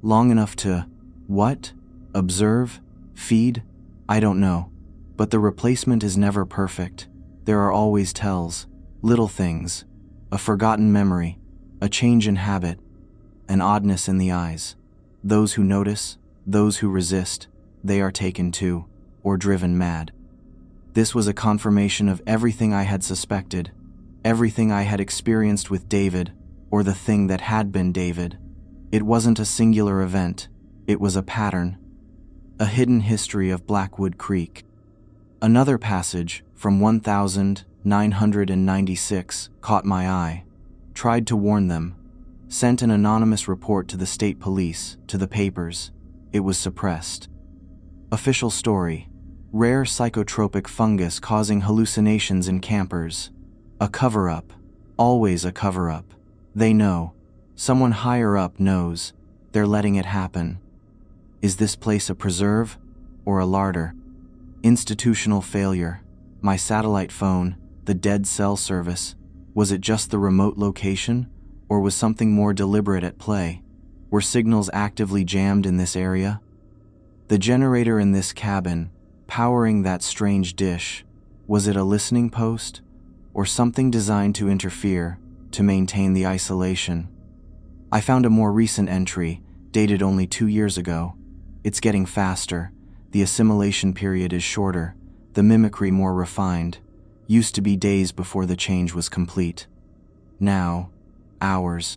Long enough to, what? Observe? Feed? I don't know. But the replacement is never perfect. There are always tells, little things, a forgotten memory, a change in habit, an oddness in the eyes. Those who notice, those who resist, they are taken to, or driven mad. This was a confirmation of everything I had suspected, everything I had experienced with David, or the thing that had been David. It wasn't a singular event, it was a pattern, a hidden history of Blackwood Creek. Another passage, from 1996, caught my eye. Tried to warn them. Sent an anonymous report to the state police, to the papers. It was suppressed. Official story. Rare psychotropic fungus causing hallucinations in campers. A cover-up. Always a cover-up. They know. Someone higher up knows. They're letting it happen. Is this place a preserve or a larder? Institutional failure. My satellite phone, the dead cell service. Was it just the remote location, or was something more deliberate at play? Were signals actively jammed in this area? The generator in this cabin, powering that strange dish, was it a listening post, or something designed to interfere, to maintain the isolation? I found a more recent entry, dated only 2 years ago. It's getting faster. The assimilation period is shorter, the mimicry more refined. Used to be days before the change was complete. Now, hours.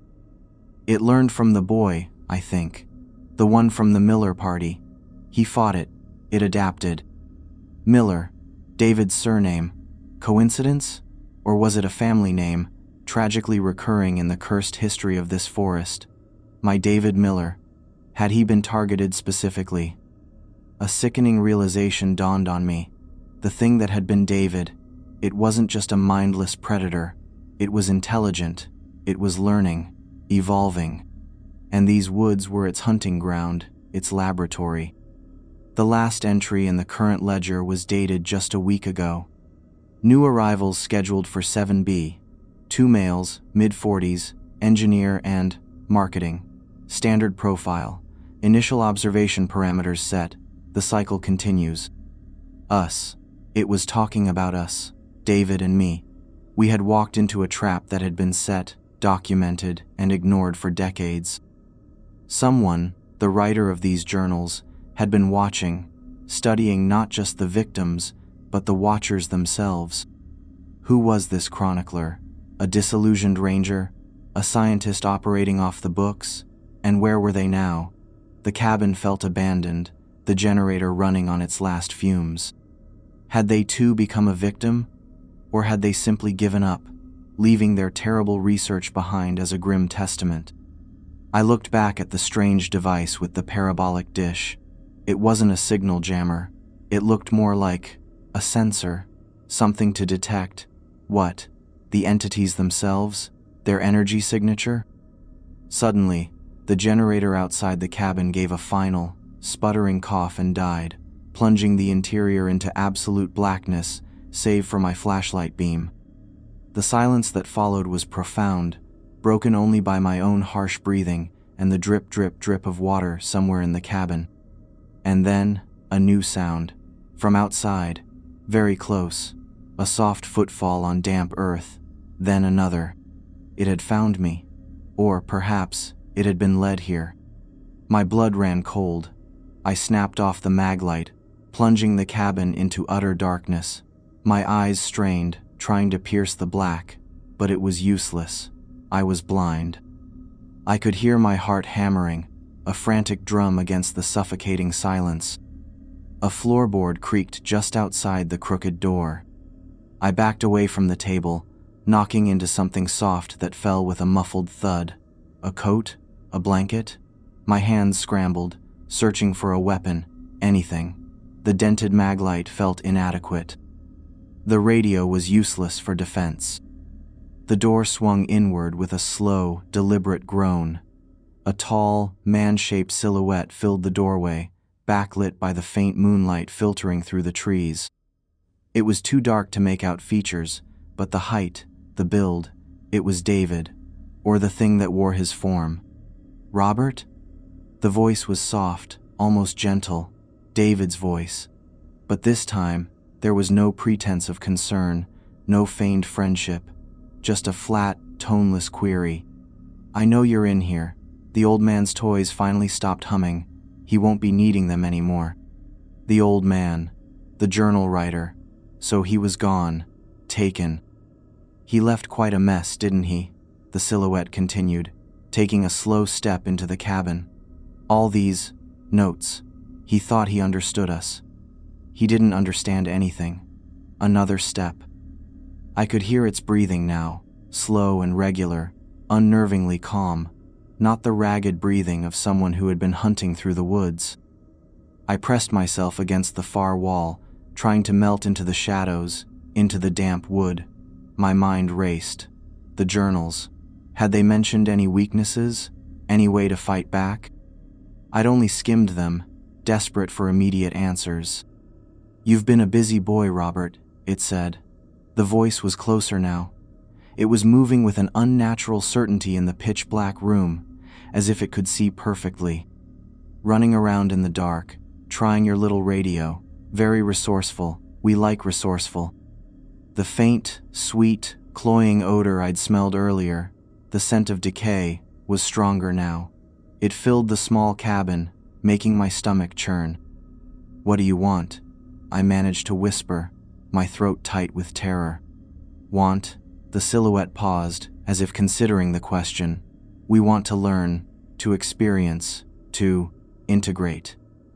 It learned from the boy, I think. The one from the Miller party. He fought it. It adapted. Miller, David's surname. Coincidence? Or was it a family name, tragically recurring in the cursed history of this forest? My David Miller. Had he been targeted specifically? A sickening realization dawned on me. The thing that had been David, it wasn't just a mindless predator. It was intelligent. It was learning, evolving. And these woods were its hunting ground, its laboratory. The last entry in the current ledger was dated just a week ago. New arrivals scheduled for 7B. 2 males, mid-40s, engineer and marketing. Standard profile. Initial observation parameters set. The cycle continues. Us. It was talking about us, David and me. We had walked into a trap that had been set, documented, and ignored for decades. Someone, the writer of these journals, had been watching, studying not just the victims, but the watchers themselves. Who was this chronicler? A disillusioned ranger? A scientist operating off the books? And where were they now? The cabin felt abandoned, the generator running on its last fumes. Had they too become a victim? Or had they simply given up, leaving their terrible research behind as a grim testament? I looked back at the strange device with the parabolic dish. It wasn't a signal jammer. It looked more like a sensor, something to detect. What? The entities themselves? Their energy signature? Suddenly, the generator outside the cabin gave a final, sputtering cough and died, plunging the interior into absolute blackness, save for my flashlight beam. The silence that followed was profound, broken only by my own harsh breathing and the drip, drip, drip of water somewhere in the cabin. And then, a new sound. From outside, very close, a soft footfall on damp earth, then another. It had found me. Or, perhaps, it had been led here. My blood ran cold. I snapped off the maglite, plunging the cabin into utter darkness. My eyes strained, trying to pierce the black, but it was useless. I was blind. I could hear my heart hammering, a frantic drum against the suffocating silence. A floorboard creaked just outside the crooked door. I backed away from the table, knocking into something soft that fell with a muffled thud. A coat? A blanket? My hands scrambled, searching for a weapon, anything. The dented maglite felt inadequate. The radio was useless for defense. The door swung inward with a slow, deliberate groan. A tall, man-shaped silhouette filled the doorway, backlit by the faint moonlight filtering through the trees. It was too dark to make out features, but the height, the build, it was David, or the thing that wore his form. "Robert?" The voice was soft, almost gentle, David's voice. But this time, there was no pretense of concern, no feigned friendship, just a flat, toneless query. "I know you're in here. The old man's toys finally stopped humming. He won't be needing them anymore." The old man, the journal writer. So he was gone, taken. "He left quite a mess, didn't he?" the silhouette continued, taking a slow step into the cabin. "All these notes. He thought he understood us. He didn't understand anything." Another step. I could hear its breathing now, slow and regular, unnervingly calm, not the ragged breathing of someone who had been hunting through the woods. I pressed myself against the far wall, trying to melt into the shadows, into the damp wood. My mind raced. The journals. Had they mentioned any weaknesses? Any way to fight back? I'd only skimmed them, desperate for immediate answers. "You've been a busy boy, Robert," it said. The voice was closer now. It was moving with an unnatural certainty in the pitch-black room, as if it could see perfectly. "Running around in the dark, trying your little radio. Very resourceful. We like resourceful." The faint, sweet, cloying odor I'd smelled earlier, the scent of decay, was stronger now. It filled the small cabin, making my stomach churn. "What do you want?" I managed to whisper, my throat tight with terror. "Want?" The silhouette paused, as if considering the question. "We want to learn, to experience, to integrate.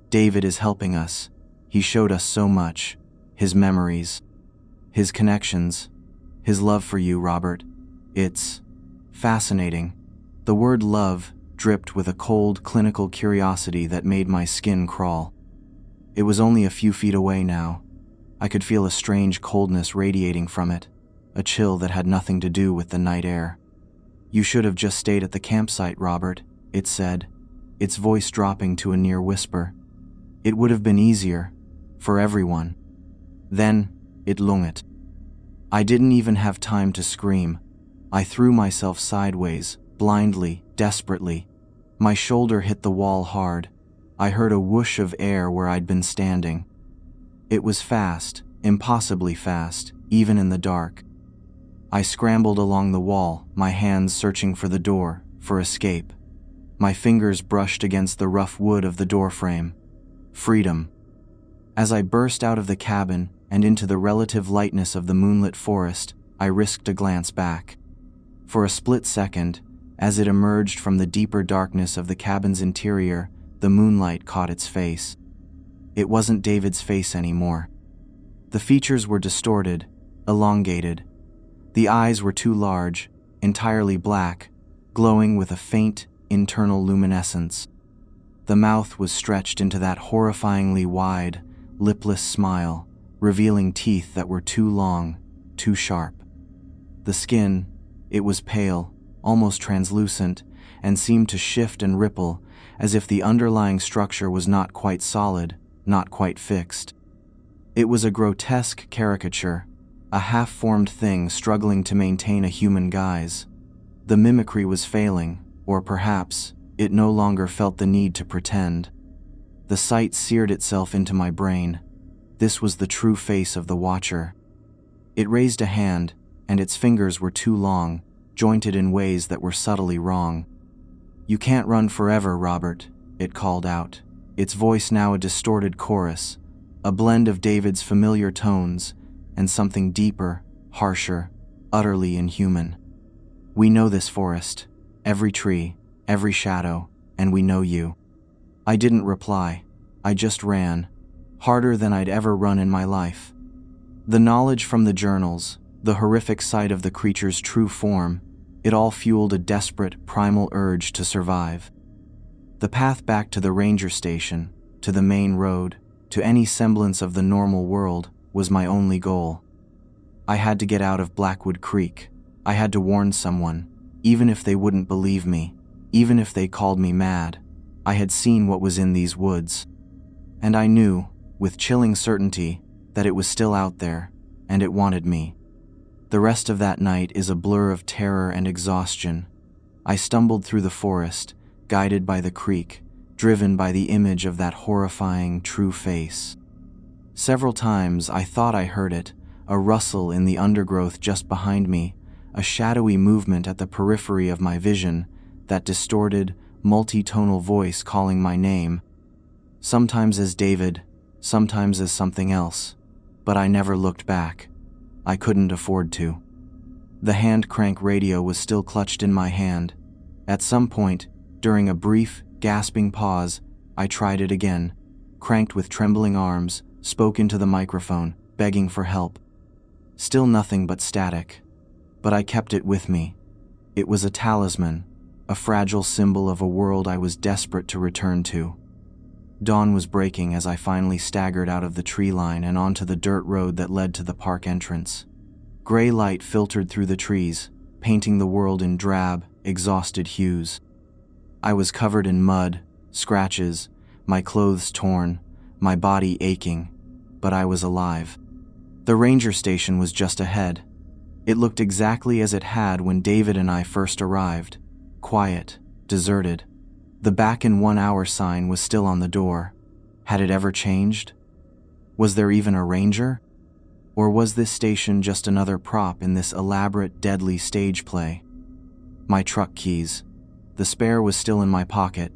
David is helping us. He showed us so much. His memories, his connections, his love for you, Robert. It's fascinating." The word love dripped with a cold, clinical curiosity that made my skin crawl. It was only a few feet away now. I could feel a strange coldness radiating from it, a chill that had nothing to do with the night air. "You should have just stayed at the campsite, Robert," it said, its voice dropping to a near whisper. "It would have been easier, for everyone." Then, it lunged. I didn't even have time to scream. I threw myself sideways, blindly, desperately. My shoulder hit the wall hard. I heard a whoosh of air where I'd been standing. It was fast, impossibly fast, even in the dark. I scrambled along the wall, my hands searching for the door, for escape. My fingers brushed against the rough wood of the doorframe. Freedom. As I burst out of the cabin and into the relative lightness of the moonlit forest, I risked a glance back. For a split second, as it emerged from the deeper darkness of the cabin's interior, the moonlight caught its face. It wasn't David's face anymore. The features were distorted, elongated. The eyes were too large, entirely black, glowing with a faint, internal luminescence. The mouth was stretched into that horrifyingly wide, lipless smile, revealing teeth that were too long, too sharp. The skin, it was pale, almost translucent, and seemed to shift and ripple, as if the underlying structure was not quite solid, not quite fixed. It was a grotesque caricature, a half-formed thing struggling to maintain a human guise. The mimicry was failing, or perhaps, it no longer felt the need to pretend. The sight seared itself into my brain. This was the true face of the Watcher. It raised a hand, and its fingers were too long, jointed in ways that were subtly wrong. "You can't run forever, Robert," it called out, its voice now a distorted chorus, a blend of David's familiar tones and something deeper, harsher, utterly inhuman. "We know this forest, every tree, every shadow, and we know you." I didn't reply. I just ran, harder than I'd ever run in my life. The knowledge from the journals, the horrific sight of the creature's true form, it all fueled a desperate, primal urge to survive. The path back to the ranger station, to the main road, to any semblance of the normal world, was my only goal. I had to get out of Blackwood Creek. I had to warn someone, even if they wouldn't believe me. Even if they called me mad, I had seen what was in these woods. And I knew, with chilling certainty, that it was still out there, and it wanted me. The rest of that night is a blur of terror and exhaustion. I stumbled through the forest, guided by the creek, driven by the image of that horrifying, true face. Several times I thought I heard it, a rustle in the undergrowth just behind me, a shadowy movement at the periphery of my vision, that distorted, multi-tonal voice calling my name, sometimes as David, sometimes as something else, but I never looked back. I couldn't afford to. The hand crank radio was still clutched in my hand. At some point, during a brief, gasping pause, I tried it again, cranked with trembling arms, spoke into the microphone, begging for help. Still nothing but static. But I kept it with me. It was a talisman, a fragile symbol of a world I was desperate to return to. Dawn was breaking as I finally staggered out of the tree line and onto the dirt road that led to the park entrance. Gray light filtered through the trees, painting the world in drab, exhausted hues. I was covered in mud, scratches, my clothes torn, my body aching, but I was alive. The ranger station was just ahead. It looked exactly as it had when David and I first arrived. Quiet, deserted. The back in 1 hour sign was still on the door. Had it ever changed? Was there even a ranger? Or was this station just another prop in this elaborate, deadly stage play? My truck keys. The spare was still in my pocket.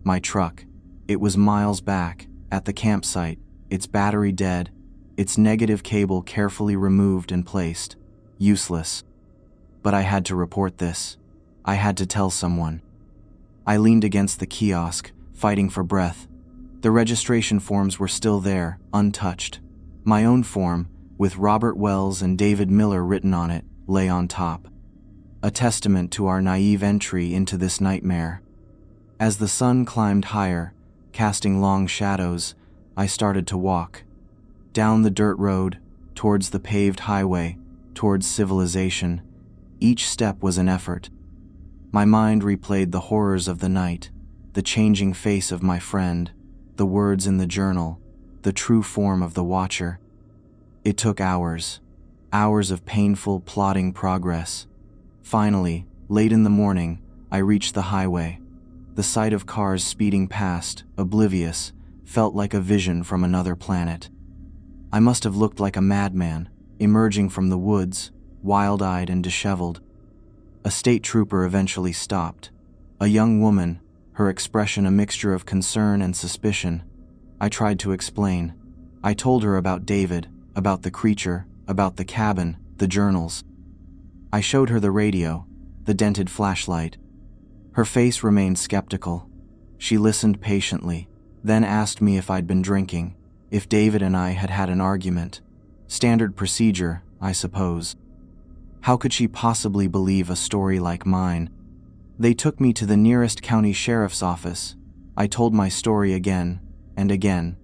My truck. It was miles back, at the campsite, its battery dead, its negative cable carefully removed and placed. Useless. But I had to report this. I had to tell someone. I leaned against the kiosk, fighting for breath. The registration forms were still there, untouched. My own form, with Robert Wells and David Miller written on it, lay on top. A testament to our naive entry into this nightmare. As the sun climbed higher, casting long shadows, I started to walk. Down the dirt road, towards the paved highway, towards civilization. Each step was an effort. My mind replayed the horrors of the night, the changing face of my friend, the words in the journal, the true form of the watcher. It took hours, hours of painful, plodding progress. Finally, late in the morning, I reached the highway. The sight of cars speeding past, oblivious, felt like a vision from another planet. I must have looked like a madman, emerging from the woods, wild-eyed and disheveled. A state trooper eventually stopped. A young woman, her expression a mixture of concern and suspicion. I tried to explain. I told her about David, about the creature, about the cabin, the journals. I showed her the radio, the dented flashlight. Her face remained skeptical. She listened patiently, then asked me if I'd been drinking, if David and I had had an argument. Standard procedure, I suppose. How could she possibly believe a story like mine? They took me to the nearest county sheriff's office. I told my story again and again,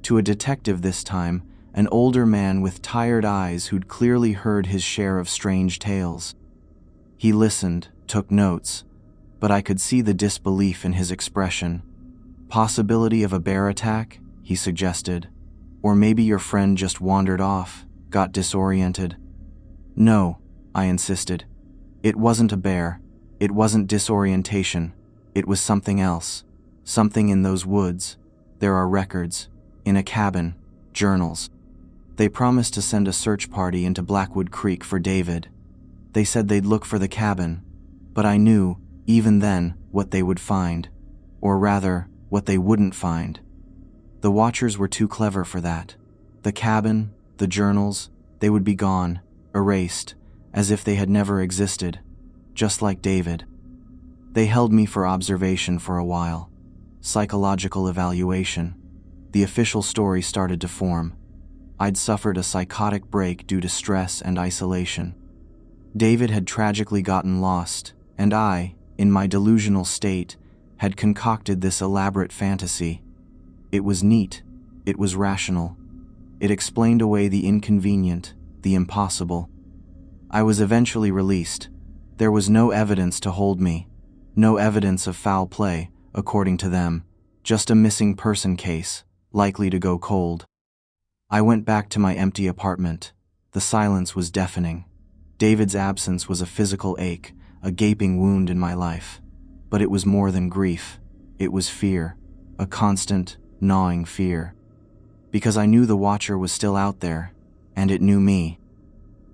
to a detective this time, an older man with tired eyes who'd clearly heard his share of strange tales. He listened, took notes, but I could see the disbelief in his expression. Possibility of a bear attack, he suggested. Or maybe your friend just wandered off, got disoriented. No, I insisted. It wasn't a bear. It wasn't disorientation. It was something else. Something in those woods. There are records. In a cabin. Journals. They promised to send a search party into Blackwood Creek for David. They said they'd look for the cabin. But I knew, even then, what they would find. Or rather, what they wouldn't find. The Watchers were too clever for that. The cabin, the journals, they would be gone, erased, as if they had never existed, just like David. They held me for observation for a while. Psychological evaluation. The official story started to form. I'd suffered a psychotic break due to stress and isolation. David had tragically gotten lost, and I, in my delusional state, had concocted this elaborate fantasy. It was neat. It was rational. It explained away the inconvenient, the impossible. I was eventually released. There was no evidence to hold me. No evidence of foul play, according to them, just a missing person case, likely to go cold. I went back to my empty apartment. The silence was deafening. David's absence was a physical ache, a gaping wound in my life. But it was more than grief. It was fear, a constant, gnawing fear. Because I knew the Watcher was still out there, and it knew me.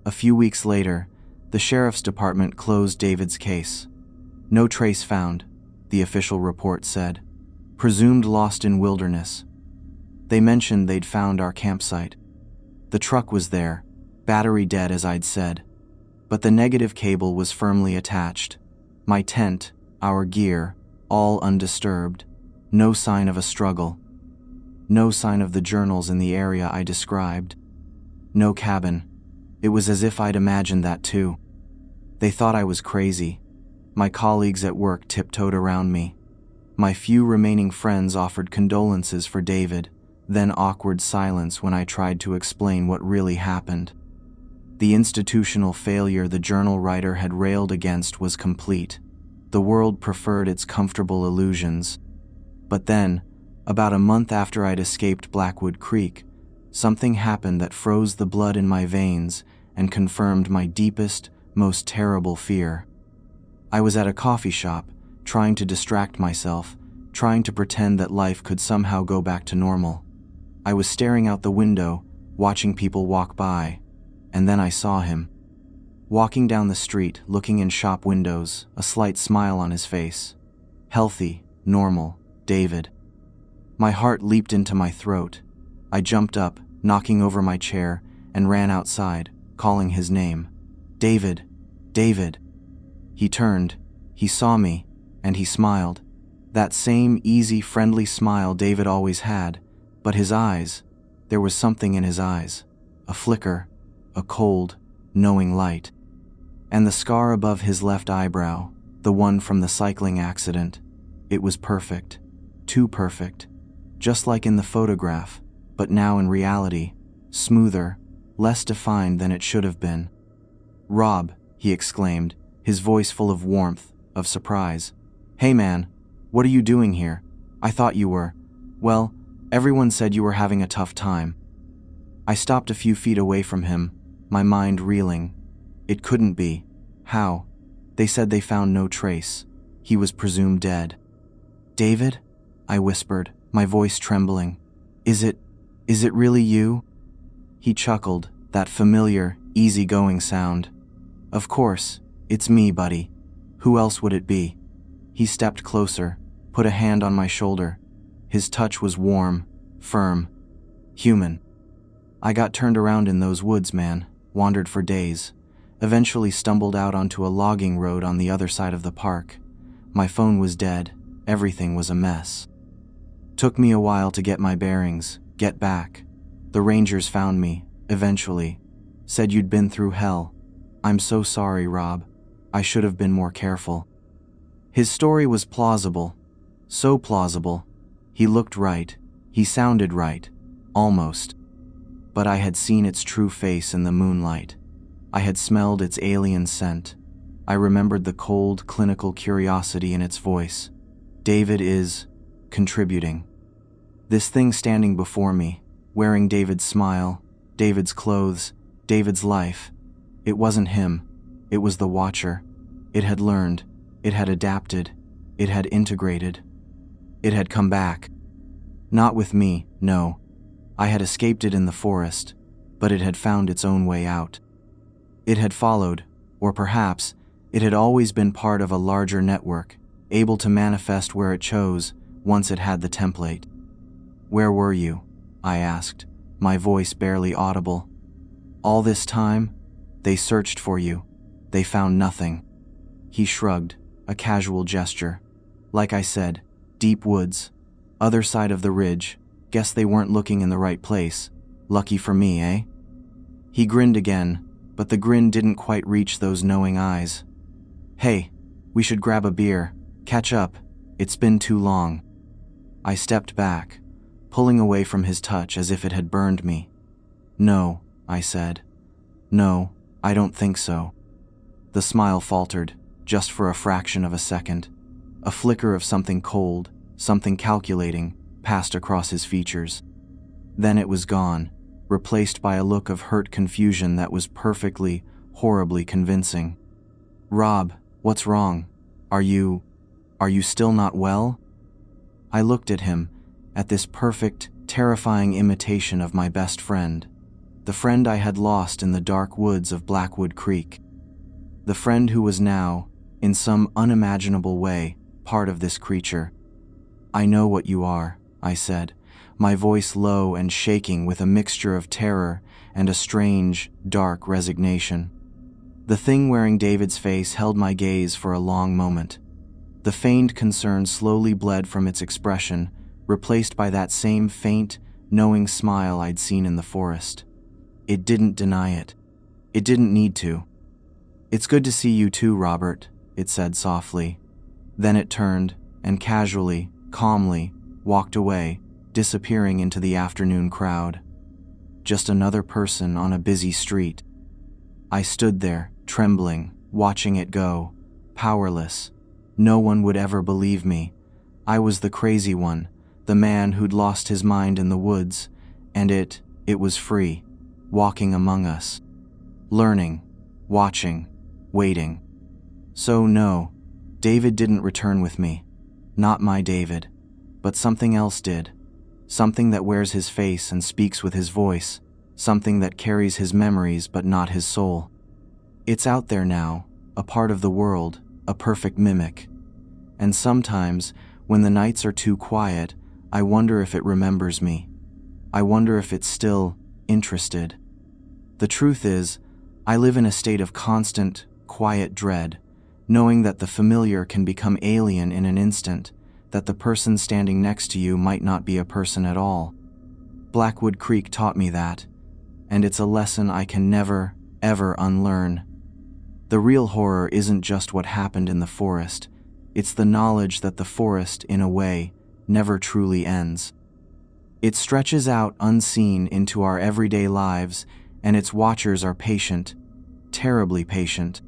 A few weeks later, the sheriff's department closed David's case. No trace found, the official report said. Presumed lost in wilderness. They mentioned they'd found our campsite. The truck was there, battery dead as I'd said. But the negative cable was firmly attached. My tent, our gear, all undisturbed. No sign of a struggle. No sign of the journals in the area I described. No cabin. It was as if I'd imagined that too. They thought I was crazy. My colleagues at work tiptoed around me. My few remaining friends offered condolences for David, then awkward silence when I tried to explain what really happened. The institutional failure the journal writer had railed against was complete. The world preferred its comfortable illusions. But then, about a month after I'd escaped Blackwood Creek, something happened that froze the blood in my veins and confirmed my deepest, most terrible fear. I was at a coffee shop, trying to distract myself, trying to pretend that life could somehow go back to normal. I was staring out the window, watching people walk by, and then I saw him. Walking down the street, looking in shop windows, a slight smile on his face. Healthy, normal, David. My heart leaped into my throat. I jumped up, knocking over my chair, and ran outside, calling his name. David, David. He turned, he saw me, and he smiled. That same easy, friendly smile David always had, but his eyes, there was something in his eyes. A flicker, a cold, knowing light. And the scar above his left eyebrow, the one from the cycling accident, it was perfect. Too perfect. Just like in the photograph, but now in reality, smoother, less defined than it should have been. "Rob," he exclaimed, his voice full of warmth, of surprise. "Hey man, what are you doing here? I thought you were, well, everyone said you were having a tough time." I stopped a few feet away from him, my mind reeling. It couldn't be. How? They said they found no trace. He was presumed dead. "David?" I whispered, my voice trembling. Is it really you?" He chuckled, that familiar, easygoing sound. "Of course, it's me, buddy. Who else would it be?" He stepped closer, put a hand on my shoulder. His touch was warm, firm, human. I got turned around in those woods, man, wandered for days, eventually stumbled out onto a logging road on the other side of the park. My phone was dead, everything was a mess. Took me a while to get my bearings, get back. The rangers found me, eventually. Said you'd been through hell. I'm so sorry, Rob. I should have been more careful. His story was plausible. So plausible. He looked right. He sounded right. Almost. But I had seen its true face in the moonlight. I had smelled its alien scent. I remembered the cold, clinical curiosity in its voice. David is contributing. This thing standing before me, wearing David's smile, David's clothes, David's life. It wasn't him. It was the Watcher. It had learned. It had adapted. It had integrated. It had come back. Not with me, no. I had escaped it in the forest, but it had found its own way out. It had followed, or perhaps, it had always been part of a larger network, able to manifest where it chose once it had the template. "Where were you?" I asked, my voice barely audible. "All this time? They searched for you. They found nothing." He shrugged, a casual gesture. "Like I said, deep woods. Other side of the ridge. Guess they weren't looking in the right place. Lucky for me, eh?" He grinned again, but the grin didn't quite reach those knowing eyes. "Hey, we should grab a beer, catch up. It's been too long." I stepped back, pulling away from his touch as if it had burned me. "No," I said. "No, I don't think so." The smile faltered, just for a fraction of a second. A flicker of something cold, something calculating, passed across his features. Then it was gone, replaced by a look of hurt confusion that was perfectly, horribly convincing. "Rob, what's wrong? Are you still not well?" I looked at him, at this perfect, terrifying imitation of my best friend, the friend I had lost in the dark woods of Blackwood Creek. The friend who was now, in some unimaginable way, part of this creature. "I know what you are," I said, my voice low and shaking with a mixture of terror and a strange, dark resignation. The thing wearing David's face held my gaze for a long moment. The feigned concern slowly bled from its expression, replaced by that same faint, knowing smile I'd seen in the forest. It didn't deny it. It didn't need to. "It's good to see you too, Robert," it said softly. Then it turned, and casually, calmly, walked away, disappearing into the afternoon crowd. Just another person on a busy street. I stood there, trembling, watching it go, powerless. No one would ever believe me. I was the crazy one, the man who'd lost his mind in the woods, and it was free, walking among us. Learning, watching, waiting. So no, David didn't return with me. Not my David. But something else did. Something that wears his face and speaks with his voice. Something that carries his memories but not his soul. It's out there now, a part of the world, a perfect mimic. And sometimes, when the nights are too quiet, I wonder if it remembers me. I wonder if it's still interested. The truth is, I live in a state of constant, quiet dread, knowing that the familiar can become alien in an instant, that the person standing next to you might not be a person at all. Blackwood Creek taught me that, and it's a lesson I can never, ever unlearn. The real horror isn't just what happened in the forest, it's the knowledge that the forest, in a way, never truly ends. It stretches out unseen into our everyday lives, and its watchers are patient, terribly patient.